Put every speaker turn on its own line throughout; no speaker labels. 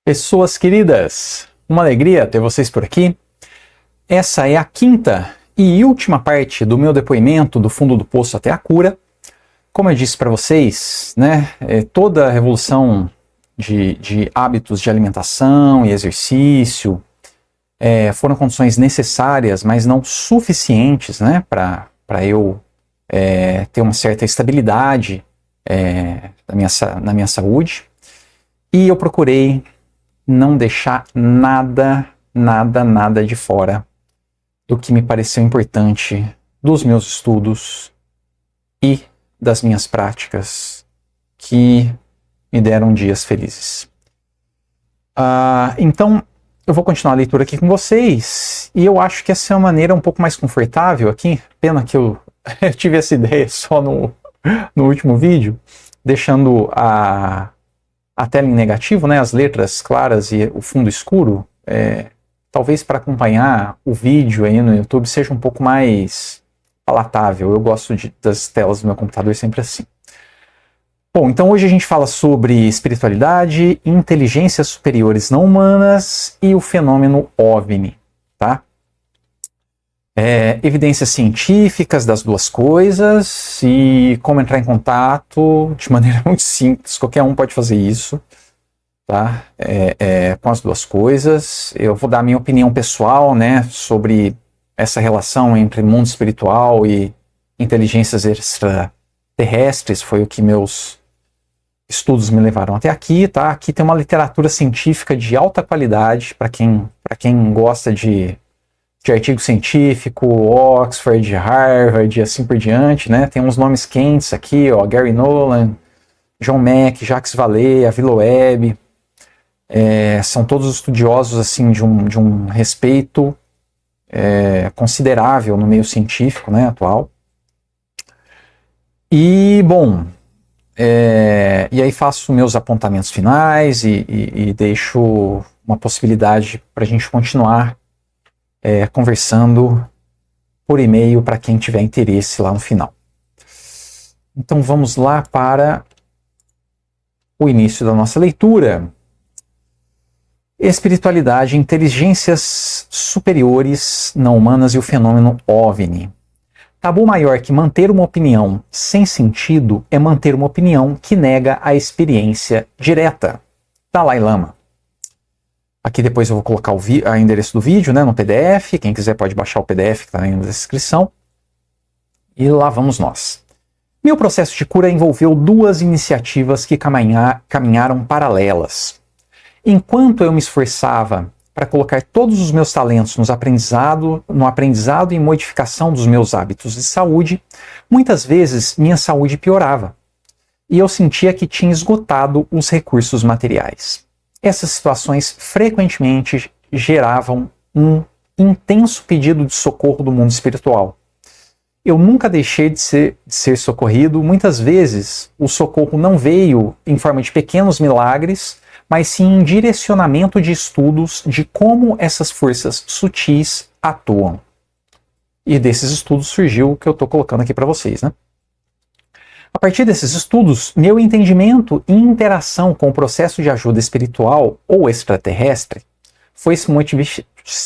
Pessoas queridas, uma alegria ter vocês por aqui. Essa é a quinta e última parte do meu depoimento do fundo do poço até a cura. Como eu disse para vocês, toda a revolução de hábitos de alimentação e exercício foram condições necessárias, mas não suficientes, para eu ter uma certa estabilidade na minha saúde. E eu procurei não deixar nada de fora do que me pareceu importante dos meus estudos e das minhas práticas que me deram dias felizes. Então, eu vou continuar a leitura aqui com vocês, e eu acho que essa é uma maneira um pouco mais confortável aqui. Pena que eu tive essa ideia só no último vídeo, deixando a tela em negativo, as letras claras e o fundo escuro. Talvez para acompanhar o vídeo aí no YouTube seja um pouco mais palatável. Eu gosto das telas do meu computador sempre assim. Bom, então hoje a gente fala sobre espiritualidade, inteligências superiores não humanas e o fenômeno OVNI, tá? Evidências científicas das duas coisas e como entrar em contato de maneira muito simples, qualquer um pode fazer isso, tá? Com as duas coisas. Eu vou dar a minha opinião pessoal, sobre essa relação entre mundo espiritual e inteligências extraterrestres. Foi o que meus estudos me levaram até aqui, tá? Aqui tem uma literatura científica de alta qualidade para quem gosta de artigo científico, Oxford, Harvard e assim por diante, Tem uns nomes quentes aqui, Gary Nolan, John Mack, Jacques Vallée, Avi Loeb. São todos estudiosos assim de um respeito considerável no meio científico, atual. E, bom, e aí faço meus apontamentos finais e deixo uma possibilidade para a gente continuar conversando por e-mail para quem tiver interesse lá no final. Então vamos lá para o início da nossa leitura. Espiritualidade, inteligências superiores não humanas e o fenômeno OVNI. Tabu maior que manter uma opinião sem sentido é manter uma opinião que nega a experiência direta. Dalai Lama. Aqui depois eu vou colocar o endereço do vídeo no PDF. Quem quiser pode baixar o PDF que está aí na descrição. E lá vamos nós. Meu processo de cura envolveu duas iniciativas que caminharam paralelas. Enquanto eu me esforçava para colocar todos os meus talentos no aprendizado e modificação dos meus hábitos de saúde, muitas vezes minha saúde piorava. E eu sentia que tinha esgotado os recursos materiais. Essas situações frequentemente geravam um intenso pedido de socorro do mundo espiritual. Eu nunca deixei de ser socorrido. Muitas vezes o socorro não veio em forma de pequenos milagres, mas sim em direcionamento de estudos de como essas forças sutis atuam. E desses estudos surgiu o que eu estou colocando aqui para vocês, A partir desses estudos, meu entendimento e interação com o processo de ajuda espiritual ou extraterrestre foi se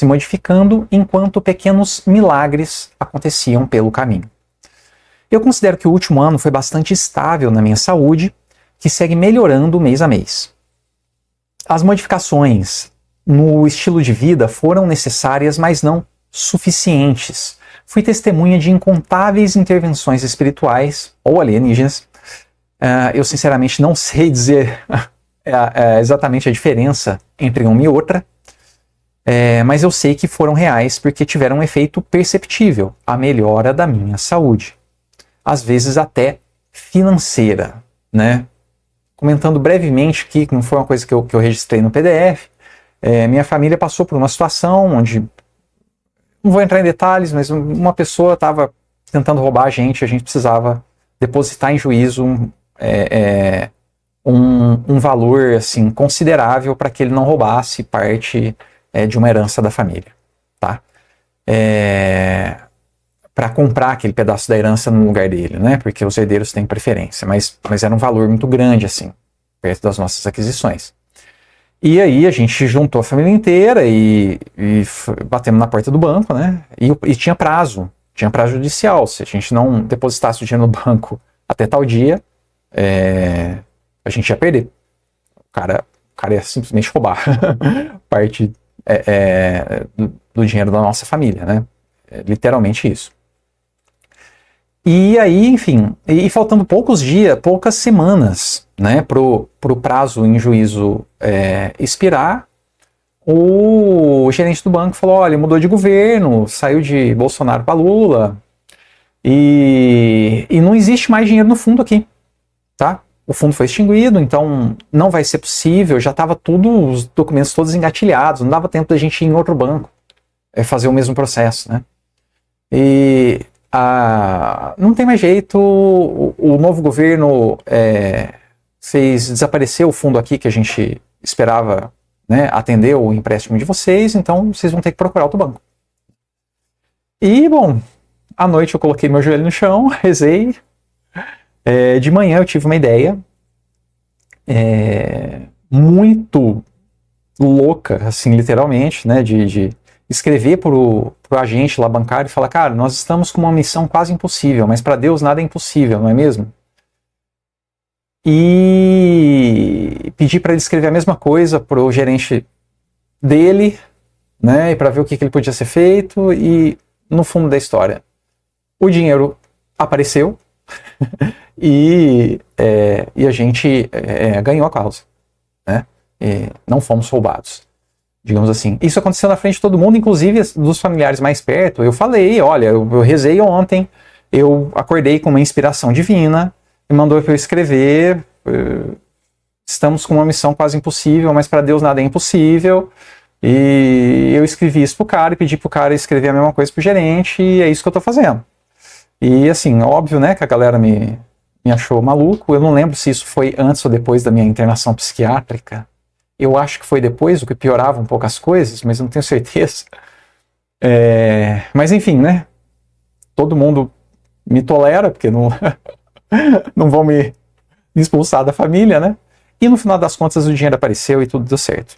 modificando enquanto pequenos milagres aconteciam pelo caminho. Eu considero que o último ano foi bastante estável na minha saúde, que segue melhorando mês a mês. As modificações no estilo de vida foram necessárias, mas não suficientes. Fui testemunha de incontáveis intervenções espirituais ou alienígenas. Eu sinceramente não sei dizer exatamente a diferença entre uma e outra, mas eu sei que foram reais porque tiveram um efeito perceptível, a melhora da minha saúde. Às vezes até financeira, Comentando brevemente aqui, que não foi uma coisa que eu registrei no PDF, minha família passou por uma situação onde, não vou entrar em detalhes, mas uma pessoa estava tentando roubar a gente precisava depositar em juízo um valor assim, considerável para que ele não roubasse parte de uma herança da família. Tá? Para comprar aquele pedaço da herança no lugar dele, porque os herdeiros têm preferência, mas era um valor muito grande, assim, perto das nossas aquisições. E aí a gente juntou a família inteira e batemos na porta do banco, né? E tinha prazo judicial. Se a gente não depositasse o dinheiro no banco até tal dia, a gente ia perder. O cara ia simplesmente roubar parte do dinheiro da nossa família, né? Literalmente isso. E aí, enfim, faltando poucos dias, poucas semanas, né, pro prazo em juízo expirar, o gerente do banco falou, olha, mudou de governo, saiu de Bolsonaro para Lula, e não existe mais dinheiro no fundo aqui, tá? O fundo foi extinguido, então não vai ser possível, já estava os documentos todos engatilhados, não dava tempo da gente ir em outro banco fazer o mesmo processo, né? E não tem mais jeito, o novo governo fez desaparecer o fundo aqui que a gente esperava, né, atender o empréstimo de vocês, então vocês vão ter que procurar outro banco. E, bom, à noite eu coloquei meu joelho no chão, rezei. De manhã eu tive uma ideia muito louca, assim, literalmente, né, de escrever pro agente lá bancário e falar, cara, nós estamos com uma missão quase impossível, mas para Deus nada é impossível, não é mesmo? E pedir para ele escrever a mesma coisa pro gerente dele, né, e para ver o que ele podia ser feito, e no fundo da história, o dinheiro apareceu e a gente ganhou a causa, né? Não fomos roubados, digamos assim. Isso aconteceu na frente de todo mundo, inclusive dos familiares mais perto. Eu falei, olha, eu rezei ontem, eu acordei com uma inspiração divina, e mandou para eu escrever, estamos com uma missão quase impossível, mas para Deus nada é impossível. E eu escrevi isso pro cara e pedi pro cara escrever a mesma coisa pro gerente, e é isso que eu tô fazendo. E assim, óbvio, né, que a galera me achou maluco. Eu não lembro se isso foi antes ou depois da minha internação psiquiátrica. Eu acho que foi depois, o que piorava um pouco as coisas, mas eu não tenho certeza. Mas enfim, né, todo mundo me tolera, porque não, não vão me expulsar da família, né? E no final das contas o dinheiro apareceu e tudo deu certo.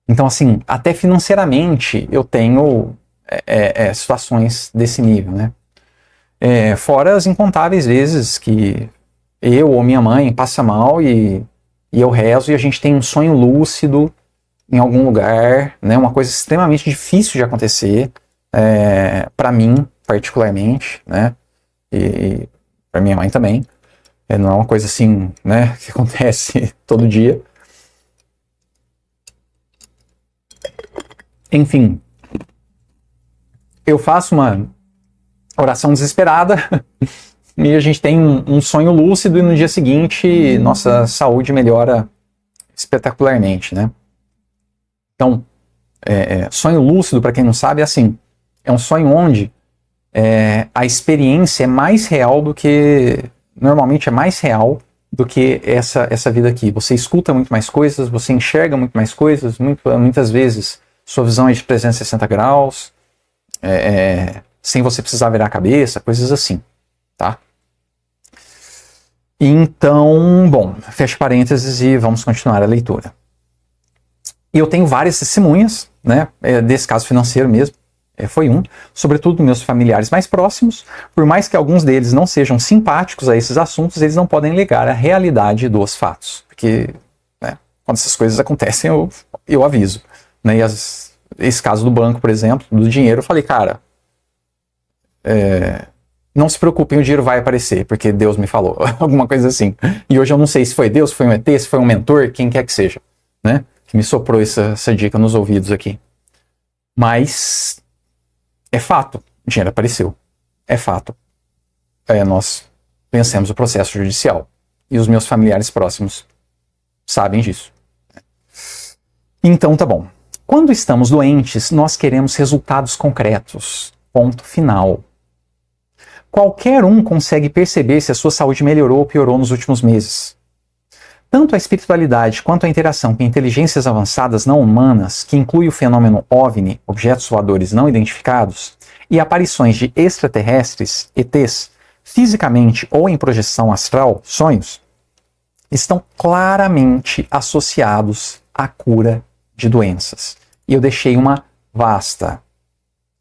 Então, assim, até financeiramente eu tenho situações desse nível, né? Fora as incontáveis vezes que eu ou minha mãe passa mal e eu rezo e a gente tem um sonho lúcido em algum lugar, né? Uma coisa extremamente difícil de acontecer, para mim particularmente, né? E para minha mãe também. Não é uma coisa assim, né, que acontece todo dia. Enfim, eu faço uma oração desesperada e a gente tem um sonho lúcido e no dia seguinte nossa saúde melhora espetacularmente, né? Então, sonho lúcido, para quem não sabe, é assim, é um sonho onde a experiência é mais real do que... Normalmente é mais real do que essa vida aqui. Você escuta muito mais coisas, você enxerga muito mais coisas, muitas vezes sua visão é de 360 graus, sem você precisar virar a cabeça, coisas assim, tá? Então, bom, fecha parênteses e vamos continuar a leitura. E eu tenho várias testemunhas, né, desse caso financeiro mesmo. Foi sobretudo meus familiares mais próximos. Por mais que alguns deles não sejam simpáticos a esses assuntos, eles não podem negar a realidade dos fatos, porque, né, quando essas coisas acontecem eu aviso, né? E esse caso do banco, por exemplo, do dinheiro, eu falei, cara, não se preocupem, o dinheiro vai aparecer, porque Deus me falou, alguma coisa assim. E hoje eu não sei se foi Deus, se foi um ET, se foi um mentor, quem quer que seja, né, que me soprou essa dica nos ouvidos aqui. Mas é fato, o dinheiro apareceu. É fato. Nós vencemos o processo judicial. E os meus familiares próximos sabem disso. Então tá bom. Quando estamos doentes, nós queremos resultados concretos. Ponto final. Qualquer um consegue perceber se a sua saúde melhorou ou piorou nos últimos meses. Tanto a espiritualidade quanto a interação com inteligências avançadas não humanas, que inclui o fenômeno OVNI, objetos voadores não identificados, e aparições de extraterrestres, ETs, fisicamente ou em projeção astral, sonhos, estão claramente associados a cura de doenças. E eu deixei uma vasta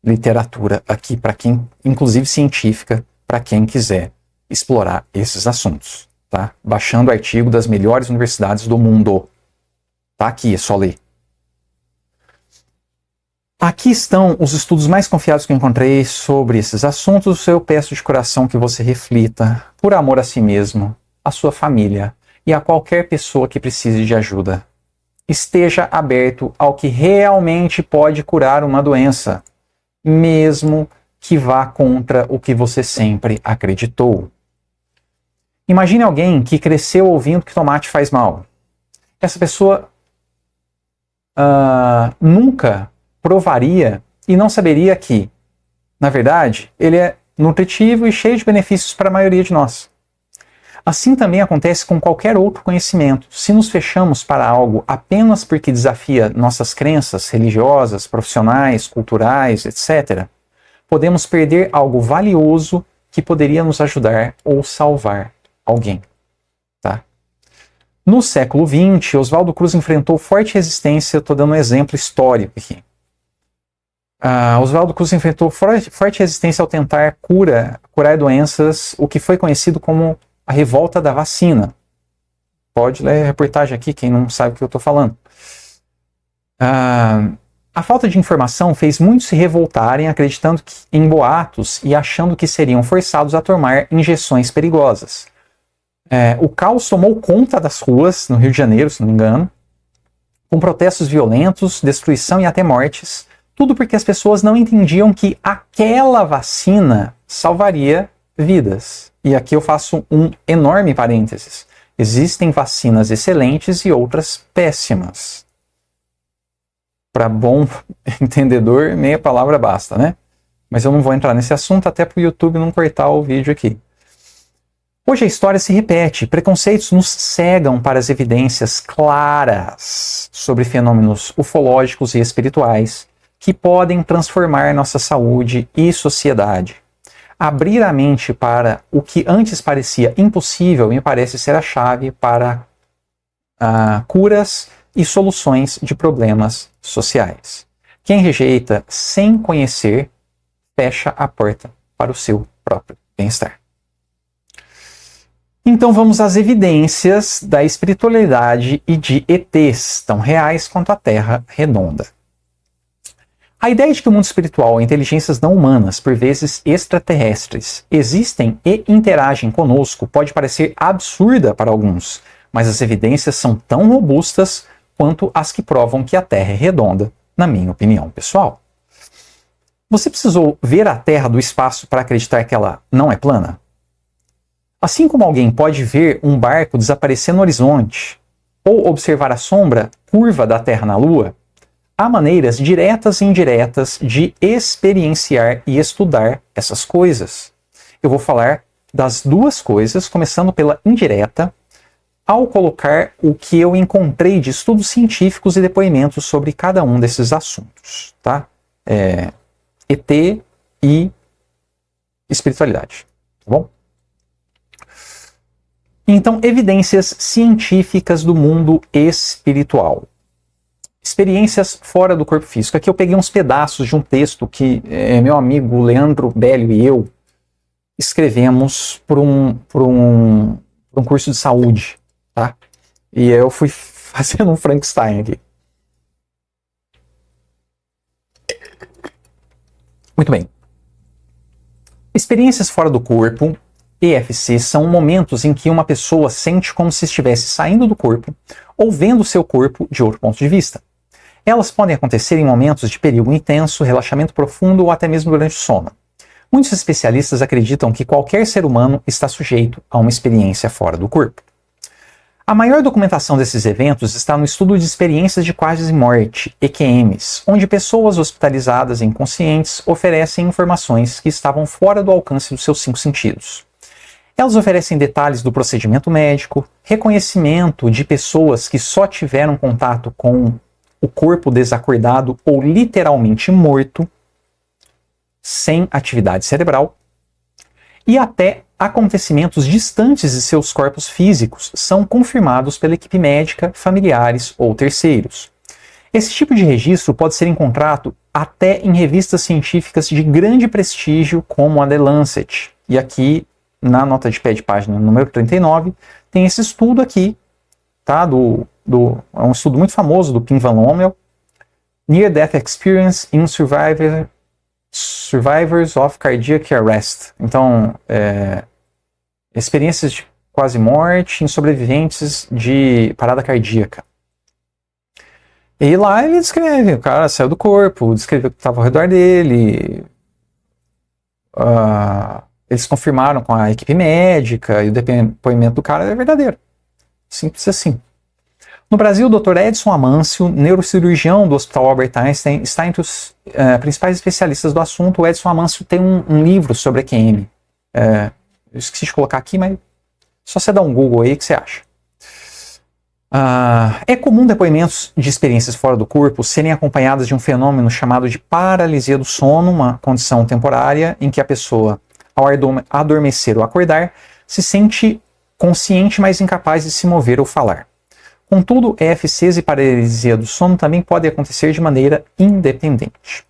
literatura aqui para quem, inclusive científica, para quem quiser explorar esses assuntos, tá? Baixando o artigo das melhores universidades do mundo. Tá aqui, é só ler. Aqui estão os estudos mais confiados que eu encontrei sobre esses assuntos. Eu peço de coração que você reflita, por amor a si mesmo, a sua família e a qualquer pessoa que precise de ajuda. Esteja aberto ao que realmente pode curar uma doença, mesmo que vá contra o que você sempre acreditou. Imagine alguém que cresceu ouvindo que tomate faz mal. Essa pessoa nunca provaria e não saberia que, na verdade, ele é nutritivo e cheio de benefícios para a maioria de nós. Assim também acontece com qualquer outro conhecimento. Se nos fechamos para algo apenas porque desafia nossas crenças religiosas, profissionais, culturais, etc., podemos perder algo valioso que poderia nos ajudar ou salvar alguém. Tá? No século XX, Oswaldo Cruz enfrentou forte resistência. Estou dando um exemplo histórico aqui. Oswaldo Cruz enfrentou forte resistência ao tentar curar doenças, o que foi conhecido como a revolta da vacina. Pode ler a reportagem aqui, quem não sabe o que eu estou falando. A falta de informação fez muitos se revoltarem, acreditando em boatos e achando que seriam forçados a tomar injeções perigosas. O caos tomou conta das ruas, no Rio de Janeiro, se não me engano, com protestos violentos, destruição e até mortes, tudo porque as pessoas não entendiam que aquela vacina salvaria vidas. E aqui eu faço um enorme parênteses. Existem vacinas excelentes e outras péssimas. Para bom entendedor, meia palavra basta, né? Mas eu não vou entrar nesse assunto até para o YouTube não cortar o vídeo aqui. Hoje a história se repete. Preconceitos nos cegam para as evidências claras sobre fenômenos ufológicos e espirituais que podem transformar nossa saúde e sociedade. Abrir a mente para o que antes parecia impossível me parece ser a chave para curas e soluções de problemas sociais. Quem rejeita sem conhecer, fecha a porta para o seu próprio bem-estar. Então vamos às evidências da espiritualidade e de ETs, tão reais quanto a Terra redonda. A ideia de que o mundo espiritual e inteligências não humanas, por vezes extraterrestres, existem e interagem conosco pode parecer absurda para alguns, mas as evidências são tão robustas quanto as que provam que a Terra é redonda, na minha opinião pessoal. Você precisou ver a Terra do espaço para acreditar que ela não é plana? Assim como alguém pode ver um barco desaparecer no horizonte, ou observar a sombra curva da Terra na Lua, há maneiras diretas e indiretas de experienciar e estudar essas coisas. Eu vou falar das duas coisas, começando pela indireta, ao colocar o que eu encontrei de estudos científicos e depoimentos sobre cada um desses assuntos. Tá? ET e espiritualidade. Tá bom? Então, evidências científicas do mundo espiritual. Experiências fora do corpo físico. Aqui eu peguei uns pedaços de um texto que meu amigo Leandro Bélio e eu escrevemos por um curso de saúde. Tá? E eu fui fazendo um Frankenstein aqui. Muito bem. Experiências fora do corpo, EFC, são momentos em que uma pessoa sente como se estivesse saindo do corpo ou vendo seu corpo de outro ponto de vista. Elas podem acontecer em momentos de perigo intenso, relaxamento profundo ou até mesmo durante o sono. Muitos especialistas acreditam que qualquer ser humano está sujeito a uma experiência fora do corpo. A maior documentação desses eventos está no estudo de experiências de quase morte, EQMs, onde pessoas hospitalizadas e inconscientes oferecem informações que estavam fora do alcance dos seus 5 sentidos. Elas oferecem detalhes do procedimento médico, reconhecimento de pessoas que só tiveram contato com o corpo desacordado ou literalmente morto, sem atividade cerebral, e até acontecimentos distantes de seus corpos físicos são confirmados pela equipe médica, familiares ou terceiros. Esse tipo de registro pode ser encontrado até em revistas científicas de grande prestígio, como a The Lancet. E aqui, na nota de pé de página número 39, tem esse estudo aqui, tá? É um estudo muito famoso do Pim Van Lommel, Near Death Experience in Survivors of Cardiac Arrest. Então, experiências de quase morte em sobreviventes de parada cardíaca. E lá ele descreve, o cara saiu do corpo, descreveu o que estava ao redor dele. Eles confirmaram com a equipe médica e o depoimento do cara é verdadeiro. Simples assim. No Brasil, o Dr. Edson Amâncio, neurocirurgião do Hospital Albert Einstein, está entre os principais especialistas do assunto. O Edson Amâncio tem um livro sobre EQM. Eu esqueci de colocar aqui, mas só você dar um Google aí que você acha. É comum depoimentos de experiências fora do corpo serem acompanhadas de um fenômeno chamado de paralisia do sono, uma condição temporária em que a pessoa, ao adormecer ou acordar, se sente consciente, mas incapaz de se mover ou falar. Contudo, EFCs e paralisia do sono também podem acontecer de maneira independente.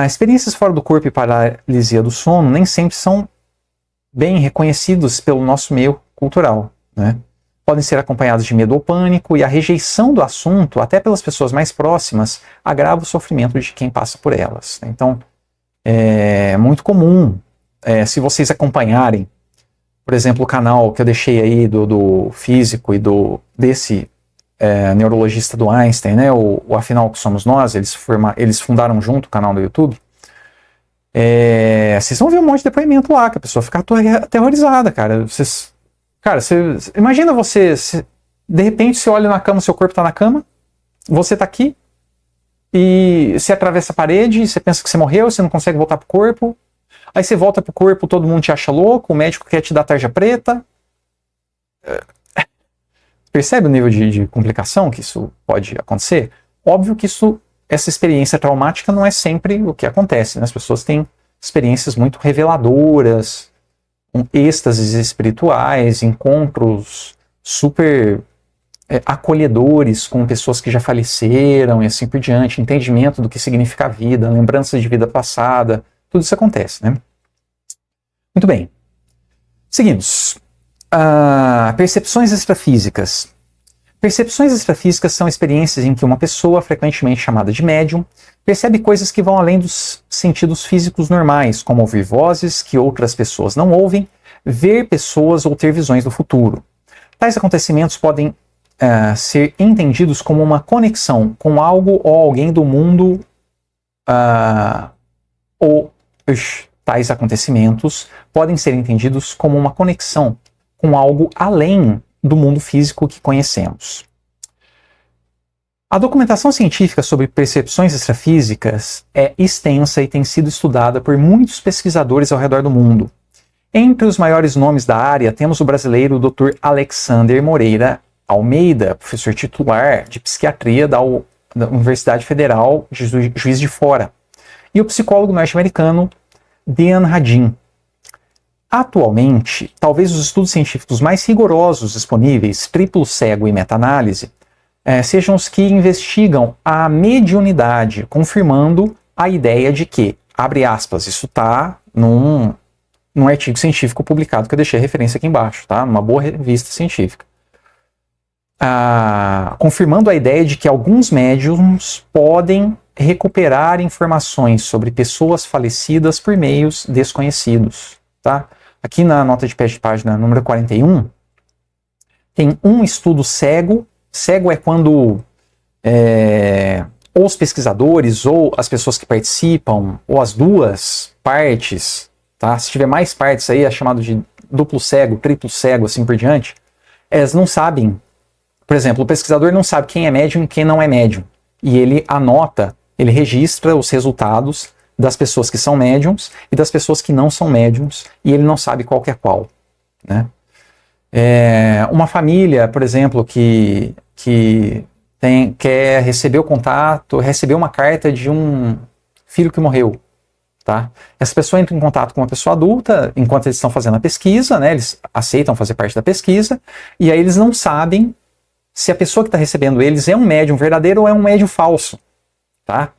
Experiências fora do corpo e paralisia do sono nem sempre são bem reconhecidos pelo nosso meio cultural, né? Podem ser acompanhadas de medo ou pânico, e a rejeição do assunto, até pelas pessoas mais próximas, agrava o sofrimento de quem passa por elas. Então, é muito comum, se vocês acompanharem, por exemplo, o canal que eu deixei aí do físico e desse neurologista do Einstein, né, o Afinal que Somos Nós, eles fundaram junto o canal do YouTube. Vocês vão ver um monte de depoimento lá, que a pessoa fica aterrorizada, cara. Imagina de repente você olha na cama, seu corpo está na cama, você está aqui, e você atravessa a parede, você pensa que você morreu, você não consegue voltar pro corpo, aí você volta pro corpo, todo mundo te acha louco, o médico quer te dar tarja preta. Percebe o nível de complicação que isso pode acontecer? Óbvio que essa experiência traumática não é sempre o que acontece, né? As pessoas têm experiências muito reveladoras, êxtases espirituais, encontros super acolhedores com pessoas que já faleceram e assim por diante, entendimento do que significa a vida, lembranças de vida passada, tudo isso acontece, né? Muito bem. Seguimos. Percepções extrafísicas. Percepções extrafísicas são experiências em que uma pessoa, frequentemente chamada de médium, percebe coisas que vão além dos sentidos físicos normais, como ouvir vozes que outras pessoas não ouvem, ver pessoas ou ter visões do futuro. Tais acontecimentos podem ser entendidos como uma conexão com algo ou alguém do mundo, tais acontecimentos podem ser entendidos como uma conexão com algo além do mundo físico que conhecemos. A documentação científica sobre percepções extrafísicas é extensa e tem sido estudada por muitos pesquisadores ao redor do mundo. Entre os maiores nomes da área temos o brasileiro Dr. Alexander Moreira Almeida, professor titular de psiquiatria da Universidade Federal de Juiz de Fora, e o psicólogo norte-americano Dean Radin. Atualmente, talvez os estudos científicos mais rigorosos disponíveis, triplo cego e meta-análise, sejam os que investigam a mediunidade, confirmando a ideia de que, abre aspas, isso está num artigo científico publicado que eu deixei a referência aqui embaixo, tá? Numa boa revista científica. Confirmando a ideia de que alguns médiums podem recuperar informações sobre pessoas falecidas por meios desconhecidos, tá? Aqui na nota de pé de página número 41, tem um estudo cego. Cego é quando ou os pesquisadores ou as pessoas que participam, ou as duas partes, tá? Se tiver mais partes aí, é chamado de duplo cego, triplo cego, assim por diante, elas não sabem. Por exemplo, o pesquisador não sabe quem é médium e quem não é médium. E ele anota, ele registra os resultados das pessoas que são médiums e das pessoas que não são médiums, e ele não sabe qual que é qual, né? Uma família, por exemplo, que quer receber o contato, receber uma carta de um filho que morreu, Tá? Essa pessoa entra em contato com uma pessoa adulta enquanto eles estão fazendo a pesquisa, né? Eles aceitam fazer parte da pesquisa, e aí eles não sabem se a pessoa que está recebendo eles é um médium verdadeiro ou é um médium falso. Tá?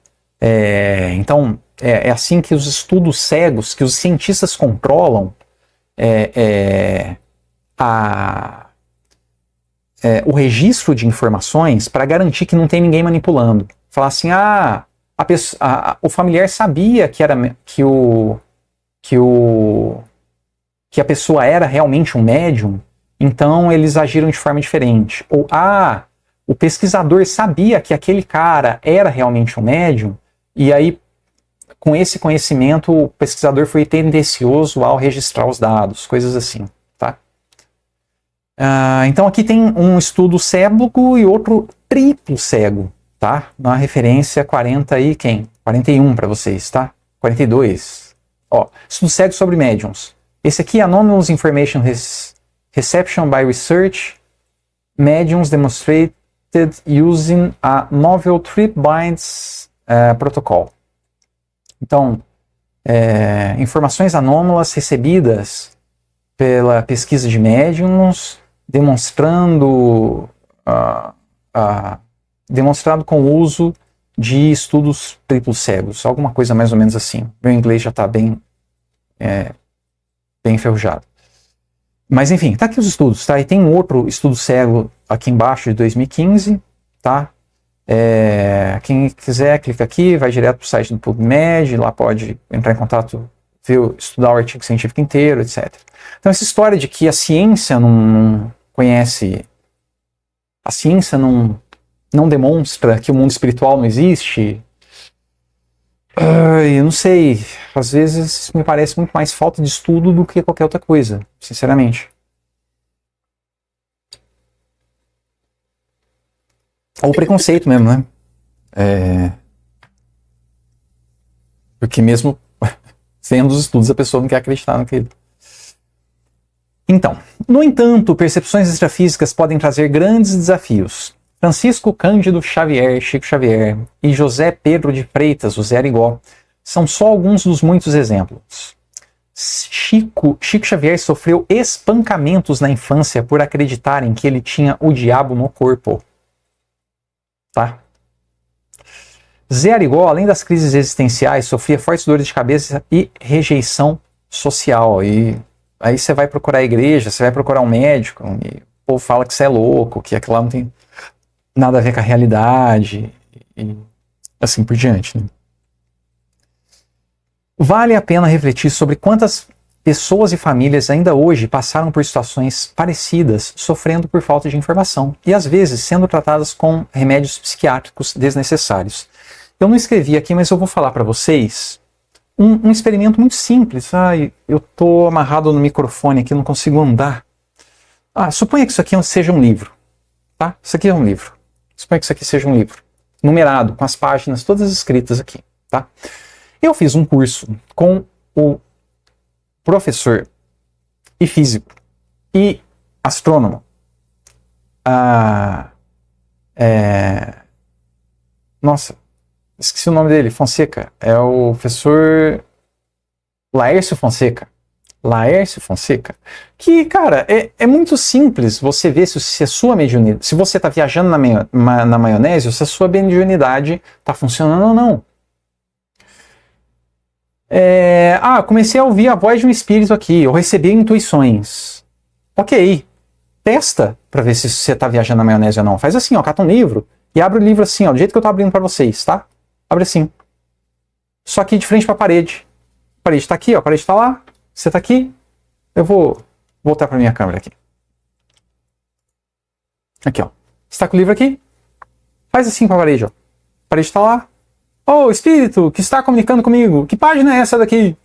Então, é assim que os estudos cegos, que os cientistas controlam o registro de informações para garantir que não tem ninguém manipulando. Falar assim, o familiar sabia que a pessoa era realmente um médium, então eles agiram de forma diferente. Ou, o pesquisador sabia que aquele cara era realmente um médium, e aí, com esse conhecimento, o pesquisador foi tendencioso ao registrar os dados, coisas assim, tá? Então aqui tem um estudo cego e outro triplo cego, tá? Na referência 41 para vocês, tá? 42. Ó, estudo cego sobre médiums. Esse aqui é Anomalous Information Reception by Research Mediums Demonstrated Using a Novel Trip Binds Protocol. Então, informações anômalas recebidas pela pesquisa de médiums, demonstrado com o uso de estudos triplos cegos, alguma coisa mais ou menos assim. Meu inglês já está bem enferrujado. Mas enfim, tá aqui os estudos, tá? E tem um outro estudo cego aqui embaixo de 2015, tá? Quem quiser, clica aqui, vai direto para o site do PubMed, lá pode entrar em contato, estudar o artigo científico inteiro, etc. Então essa história de que a ciência não conhece, a ciência não demonstra que o mundo espiritual não existe, eu não sei, às vezes me parece muito mais falta de estudo do que qualquer outra coisa, sinceramente. Ou preconceito mesmo, né? Porque mesmo vendo os estudos a pessoa não quer acreditar naquilo. Então, no entanto, percepções extrafísicas podem trazer grandes desafios. Francisco Cândido Xavier, Chico Xavier, e José Pedro de Freitas, o Zé Arigó, são só alguns dos muitos exemplos. Chico Xavier sofreu espancamentos na infância por acreditarem que ele tinha o diabo no corpo. Tá? Zé Arigó, além das crises existenciais, sofria fortes dores de cabeça e rejeição social. E aí você vai procurar a igreja, você vai procurar um médico, e o povo fala que você é louco, que aquilo lá não tem nada a ver com a realidade, e assim por diante. Né? Vale a pena refletir sobre quantas pessoas e famílias ainda hoje passaram por situações parecidas, sofrendo por falta de informação, e às vezes sendo tratadas com remédios psiquiátricos desnecessários. Eu não escrevi aqui, mas eu vou falar para vocês um experimento muito simples. Eu estou amarrado no microfone aqui, não consigo andar. Suponha que isso aqui seja um livro. Tá? Isso aqui é um livro. Suponha que isso aqui seja um livro. Numerado, com as páginas todas escritas aqui. Tá? Eu fiz um curso com o professor e físico e astrônomo. Nossa, esqueci o nome dele, Fonseca. É o professor Laércio Fonseca. Que, cara, é muito simples você ver se a sua mediunidade, se você está viajando na maionese, ou se a sua mediunidade está funcionando ou não. Comecei a ouvir a voz de um espírito aqui, eu recebi intuições. Ok, testa para ver se você está viajando na maionese ou não. Faz assim, cata um livro e abre o livro assim, do jeito que eu estou abrindo para vocês, tá? Abre assim. Só que de frente para a parede. A parede está aqui, a parede está lá. Você está aqui. Eu vou voltar para minha câmera aqui. Aqui, ó. Você está com o livro aqui? Faz assim para a parede, ó. A parede está lá. Espírito que está comunicando comigo. Que página é essa daqui?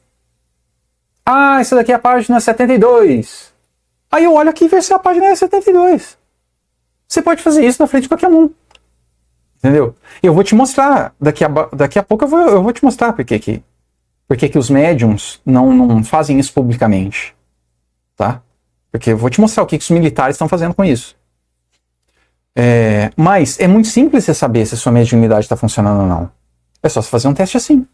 Essa daqui é a página 72. Aí eu olho aqui e vejo se a página é 72. Você pode fazer isso na frente de qualquer um. Entendeu? Eu vou te mostrar, daqui a pouco eu vou te mostrar por que os médiums não fazem isso publicamente. Tá? Porque eu vou te mostrar o que os militares estão fazendo com isso. Mas é muito simples você saber se a sua mediunidade está funcionando ou não. É só você fazer um teste assim.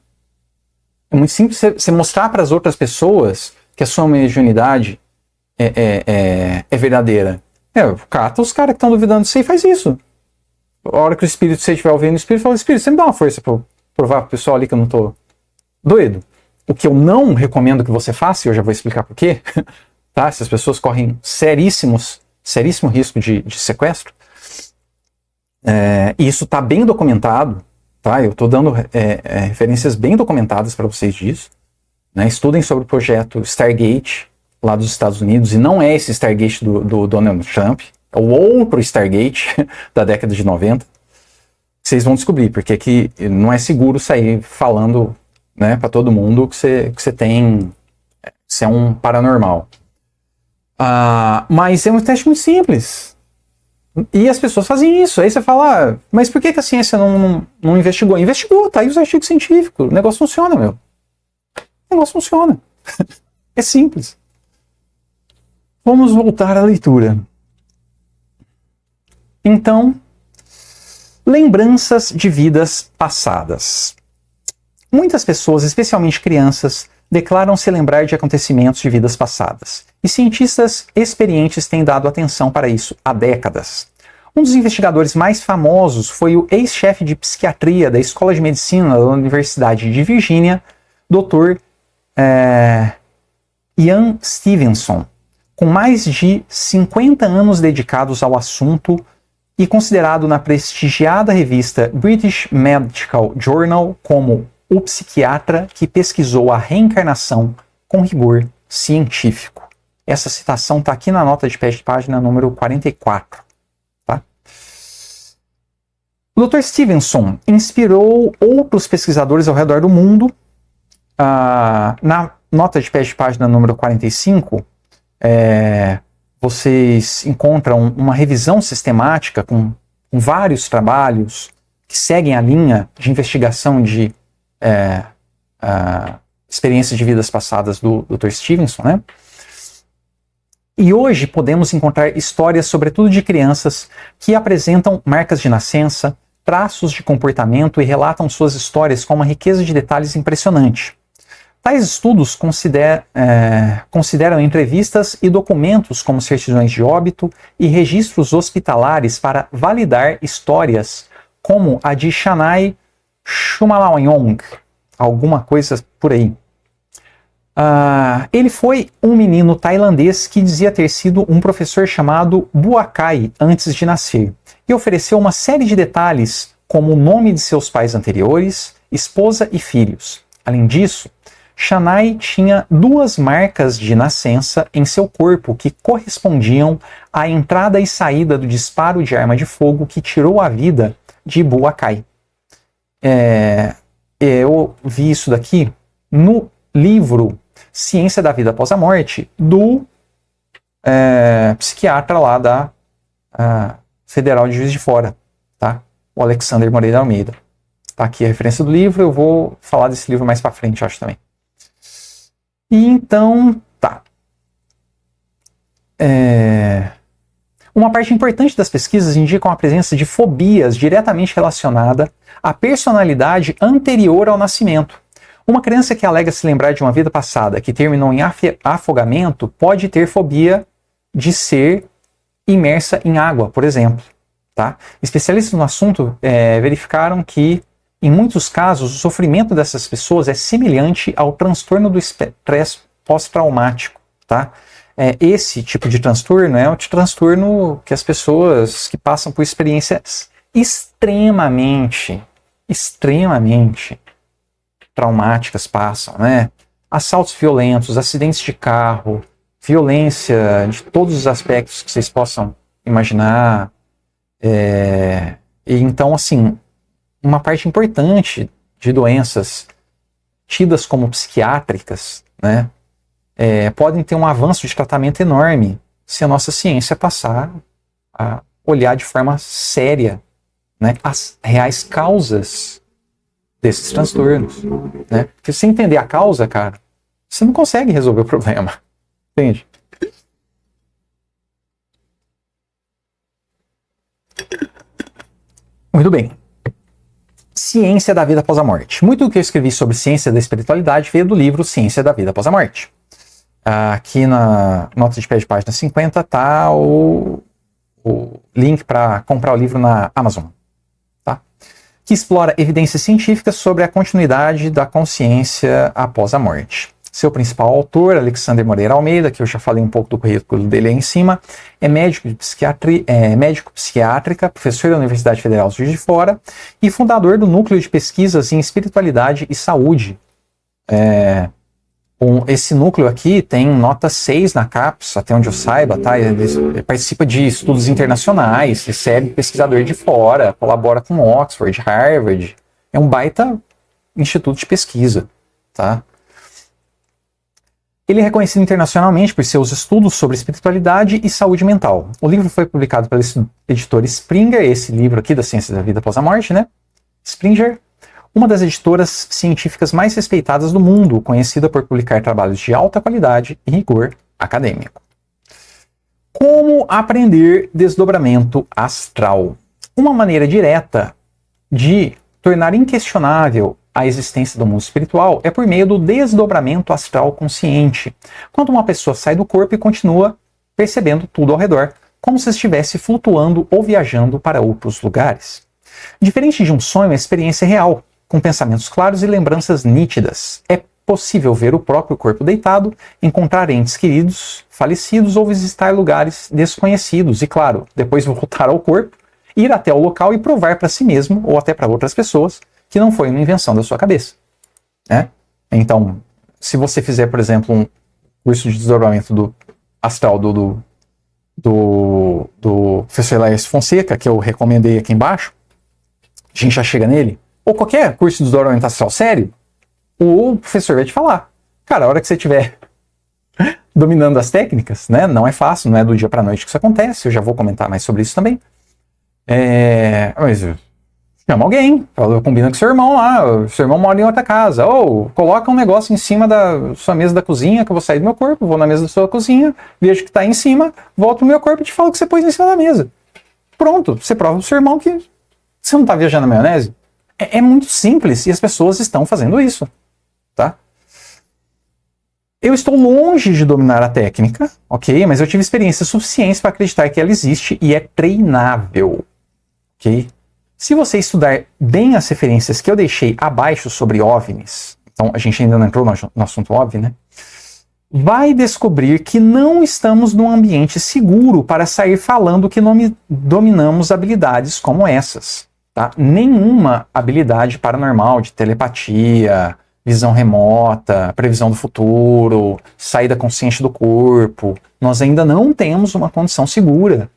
É muito simples você mostrar para as outras pessoas que a sua mediunidade é verdadeira. Cata os caras que estão duvidando disso e faz isso. A hora que o espírito, você estiver ouvindo o espírito, fala: Espírito, você me dá uma força para provar pro pessoal ali que eu não tô doido. O que eu não recomendo que você faça, e eu já vou explicar por quê, tá? Essas pessoas correm seríssimo risco de sequestro. E isso está bem documentado, tá? Eu estou dando referências bem documentadas para vocês disso. Né? Estudem sobre o projeto Stargate, lá dos Estados Unidos, e não é esse Stargate do Donald Trump, é o outro Stargate da década de 90. Vocês vão descobrir, porque aqui não é seguro sair falando, né, para todo mundo que você é um paranormal. Mas é um teste muito simples. E as pessoas fazem isso. Aí você fala: mas por que a ciência não investigou? Investigou, tá aí os artigos científicos. O negócio funciona, meu. O negócio funciona. É simples. Vamos voltar à leitura. Então, lembranças de vidas passadas. Muitas pessoas, especialmente crianças, declaram se lembrar de acontecimentos de vidas passadas. E cientistas experientes têm dado atenção para isso há décadas. Um dos investigadores mais famosos foi o ex-chefe de psiquiatria da Escola de Medicina da Universidade de Virgínia, Dr. Ian Stevenson, com mais de 50 anos dedicados ao assunto e considerado na prestigiada revista British Medical Journal como o psiquiatra que pesquisou a reencarnação com rigor científico. Essa citação está aqui na nota de pé de página número 44. Tá? O Dr. Stevenson inspirou outros pesquisadores ao redor do mundo. Na nota de pé de página número 45, vocês encontram uma revisão sistemática com vários trabalhos que seguem a linha de investigação de experiências de vidas passadas do Dr. Stevenson, né? E hoje podemos encontrar histórias, sobretudo de crianças, que apresentam marcas de nascença, traços de comportamento e relatam suas histórias com uma riqueza de detalhes impressionante. Tais estudos consideram entrevistas e documentos como certidões de óbito e registros hospitalares para validar histórias como a de Shanai Chumalawanyong, alguma coisa por aí. Ele foi um menino tailandês que dizia ter sido um professor chamado Buakai antes de nascer e ofereceu uma série de detalhes como o nome de seus pais anteriores, esposa e filhos. Além disso, Shanai tinha 2 marcas de nascença em seu corpo que correspondiam à entrada e saída do disparo de arma de fogo que tirou a vida de Buakai. Eu vi isso daqui no livro Ciência da Vida Após a Morte, do psiquiatra lá da Federal de Juiz de Fora, tá? O Alexander Moreira Almeida. Tá aqui a referência do livro, eu vou falar desse livro mais para frente, acho também. E então, tá. Uma parte importante das pesquisas indicam a presença de fobias diretamente relacionada à personalidade anterior ao nascimento. Uma criança que alega se lembrar de uma vida passada que terminou em afogamento pode ter fobia de ser imersa em água, por exemplo. Tá? Especialistas no assunto verificaram que, em muitos casos, o sofrimento dessas pessoas é semelhante ao transtorno do estresse pós-traumático. Tá? Esse tipo de transtorno é o transtorno que as pessoas que passam por experiências extremamente traumáticas passam, né? Assaltos violentos, acidentes de carro, violência de todos os aspectos que vocês possam imaginar. E então, assim, uma parte importante de doenças tidas como psiquiátricas, né, podem ter um avanço de tratamento enorme se a nossa ciência passar a olhar de forma séria, né, as reais causas desses transtornos, né? Porque se você entender a causa, cara, você não consegue resolver o problema, entende? Muito bem. Ciência da Vida Após a Morte. Muito do que eu escrevi sobre ciência da espiritualidade veio do livro Ciência da Vida Após a Morte. Aqui na nota de pé de página 50 está o link para comprar o livro na Amazon, tá? Que explora evidências científicas sobre a continuidade da consciência após a morte. Seu principal autor, Alexander Moreira Almeida, que eu já falei um pouco do currículo dele aí em cima, é médico psiquiátrica, professor da Universidade Federal de Juiz de Fora e fundador do Núcleo de Pesquisas em Espiritualidade e Saúde. Esse núcleo aqui tem nota 6 na CAPES, até onde eu saiba, tá? Ele participa de estudos internacionais, recebe pesquisador de fora, colabora com Oxford, Harvard. É um baita instituto de pesquisa, tá? Ele é reconhecido internacionalmente por seus estudos sobre espiritualidade e saúde mental. O livro foi publicado pela editora Springer, esse livro aqui da Ciência da Vida Após a Morte, né? Springer, uma das editoras científicas mais respeitadas do mundo, conhecida por publicar trabalhos de alta qualidade e rigor acadêmico. Como aprender desdobramento astral? Uma maneira direta de tornar inquestionável a existência do mundo espiritual é por meio do desdobramento astral consciente, quando uma pessoa sai do corpo e continua percebendo tudo ao redor, como se estivesse flutuando ou viajando para outros lugares. Diferente de um sonho, a experiência é real, com pensamentos claros e lembranças nítidas. É possível ver o próprio corpo deitado, encontrar entes queridos, falecidos ou visitar lugares desconhecidos e, claro, depois voltar ao corpo, ir até o local e provar para si mesmo ou até para outras pessoas que não foi uma invenção da sua cabeça. Né? Então, se você fizer, por exemplo, um curso de desdobramento do astral do professor Laércio Fonseca, que eu recomendei aqui embaixo, a gente já chega nele, ou qualquer curso de desdobramento astral sério, o professor vai te falar, cara, a hora que você estiver dominando as técnicas, né, não é fácil, não é do dia para a noite que isso acontece, eu já vou comentar mais sobre isso também, mas chama alguém, combina com seu irmão lá, o seu irmão mora em outra casa, ou coloca um negócio em cima da sua mesa da cozinha, que eu vou sair do meu corpo, vou na mesa da sua cozinha, vejo que está em cima, volto pro meu corpo e te falo que você pôs em cima da mesa. Pronto, você prova pro seu irmão que você não está viajando na maionese. É muito simples e as pessoas estão fazendo isso, tá? Eu estou longe de dominar a técnica, ok? Mas eu tive experiência suficiente para acreditar que ela existe e é treinável, ok? Se você estudar bem as referências que eu deixei abaixo sobre OVNIs, então a gente ainda não entrou no assunto OVNI, né? Vai descobrir que não estamos num ambiente seguro para sair falando que não dominamos habilidades como essas. Tá? Nenhuma habilidade paranormal de telepatia, visão remota, previsão do futuro, saída consciente do corpo. Nós ainda não temos uma condição segura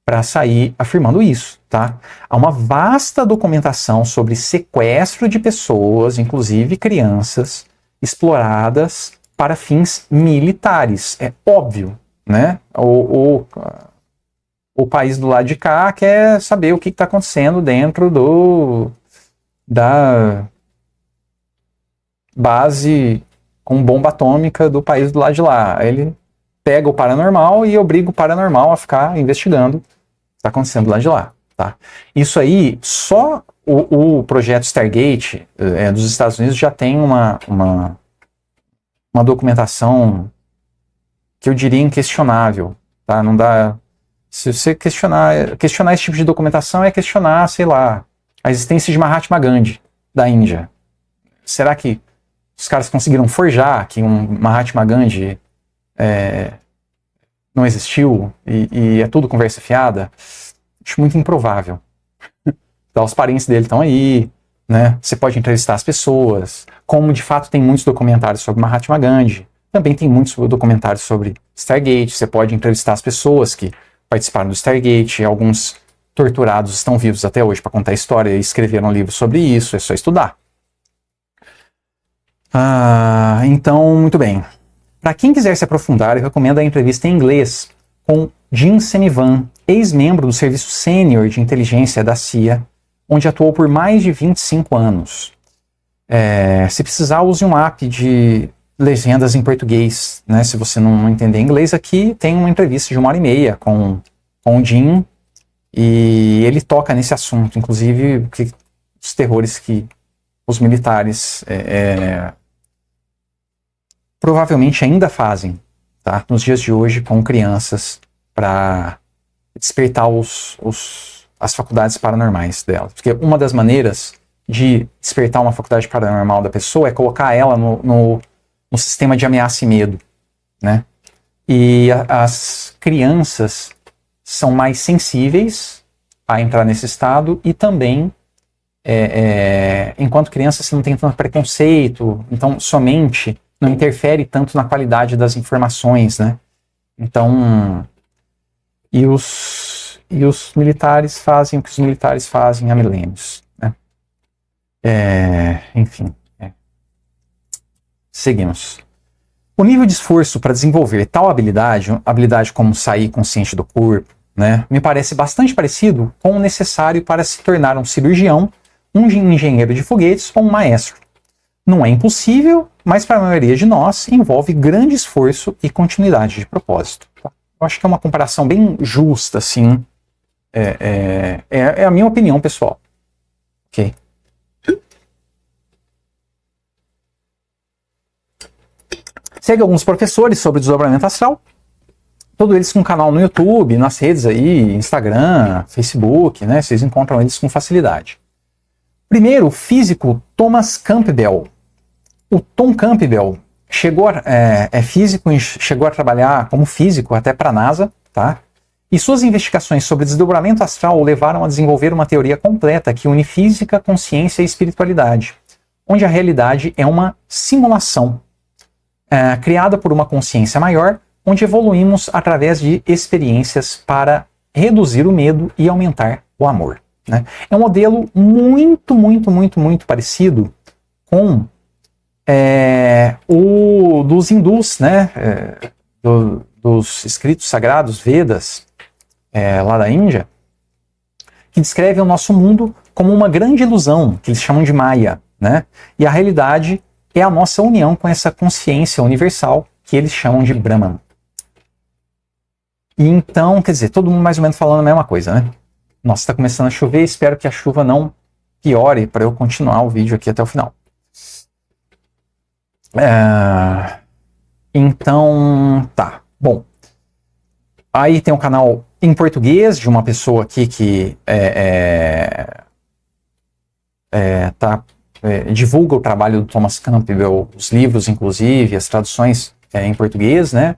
para sair afirmando isso. Tá? Há uma vasta documentação sobre sequestro de pessoas, inclusive crianças, exploradas para fins militares. É óbvio, né? O país do lado de cá quer saber o que está acontecendo dentro da base com bomba atômica do país do lado de lá. Aí ele pega o paranormal e obriga o paranormal a ficar investigando o que está acontecendo do lado de lá. Tá? Isso aí, só o projeto Stargate dos Estados Unidos já tem uma documentação que eu diria inquestionável. Tá? Não dá... Se você questionar esse tipo de documentação é questionar, sei lá, a existência de Mahatma Gandhi, da Índia. Será que os caras conseguiram forjar que um Mahatma Gandhi não existiu e é tudo conversa fiada? Acho muito improvável. Então, os parentes dele estão aí, né? Você pode entrevistar as pessoas, como de fato tem muitos documentários sobre Mahatma Gandhi, também tem muitos documentários sobre Stargate, você pode entrevistar as pessoas que participaram do Stargate, alguns torturados estão vivos até hoje para contar a história e escreveram um livro sobre isso, é só estudar. Então, muito bem. Para quem quiser se aprofundar, eu recomendo a entrevista em inglês com Jim Senivan, ex-membro do Serviço Sênior de Inteligência da CIA, onde atuou por mais de 25 anos. Se precisar, use um app de legendas em português, né? Se você não entender inglês, aqui tem uma entrevista de 1h30 com o Jim, e ele toca nesse assunto, inclusive, que os terrores que os militares provavelmente ainda fazem, tá? Nos dias de hoje com crianças para despertar as faculdades paranormais delas. Porque uma das maneiras de despertar uma faculdade paranormal da pessoa é colocar ela no sistema de ameaça e medo, né? E as crianças são mais sensíveis a entrar nesse estado e também, enquanto criança, você não tem tanto preconceito, então sua mente não interfere tanto na qualidade das informações, né? Então, e os militares fazem o que os militares fazem há milênios, né? Enfim. Seguimos. O nível de esforço para desenvolver tal habilidade como sair consciente do corpo, né, me parece bastante parecido com o necessário para se tornar um cirurgião, um engenheiro de foguetes ou um maestro. Não é impossível, mas para a maioria de nós envolve grande esforço e continuidade de propósito. Tá? Eu acho que é uma comparação bem justa, assim. É a minha opinião pessoal. Ok? Segue alguns professores sobre desdobramento astral, todos eles com canal no YouTube, nas redes aí, Instagram, Facebook, né? Vocês encontram eles com facilidade. Primeiro, o físico Thomas Campbell. O Tom Campbell é físico e chegou a trabalhar como físico até para a NASA, tá? E suas investigações sobre desdobramento astral o levaram a desenvolver uma teoria completa que une física, consciência e espiritualidade, onde a realidade é uma simulação criada por uma consciência maior, onde evoluímos através de experiências para reduzir o medo e aumentar o amor. Né? É um modelo muito parecido com o dos hindus, né? Dos escritos sagrados, Vedas, lá da Índia, que descrevem o nosso mundo como uma grande ilusão, que eles chamam de Maya, né? E a realidade é a nossa união com essa consciência universal que eles chamam de Brahman. E então, quer dizer, todo mundo mais ou menos falando a mesma coisa, né? Nossa, está começando a chover, espero que a chuva não piore para eu continuar o vídeo aqui até o final. Então, tá. Bom, aí tem um canal em português de uma pessoa aqui que divulga o trabalho do Thomas Campbell, os livros, inclusive, as traduções em português, né?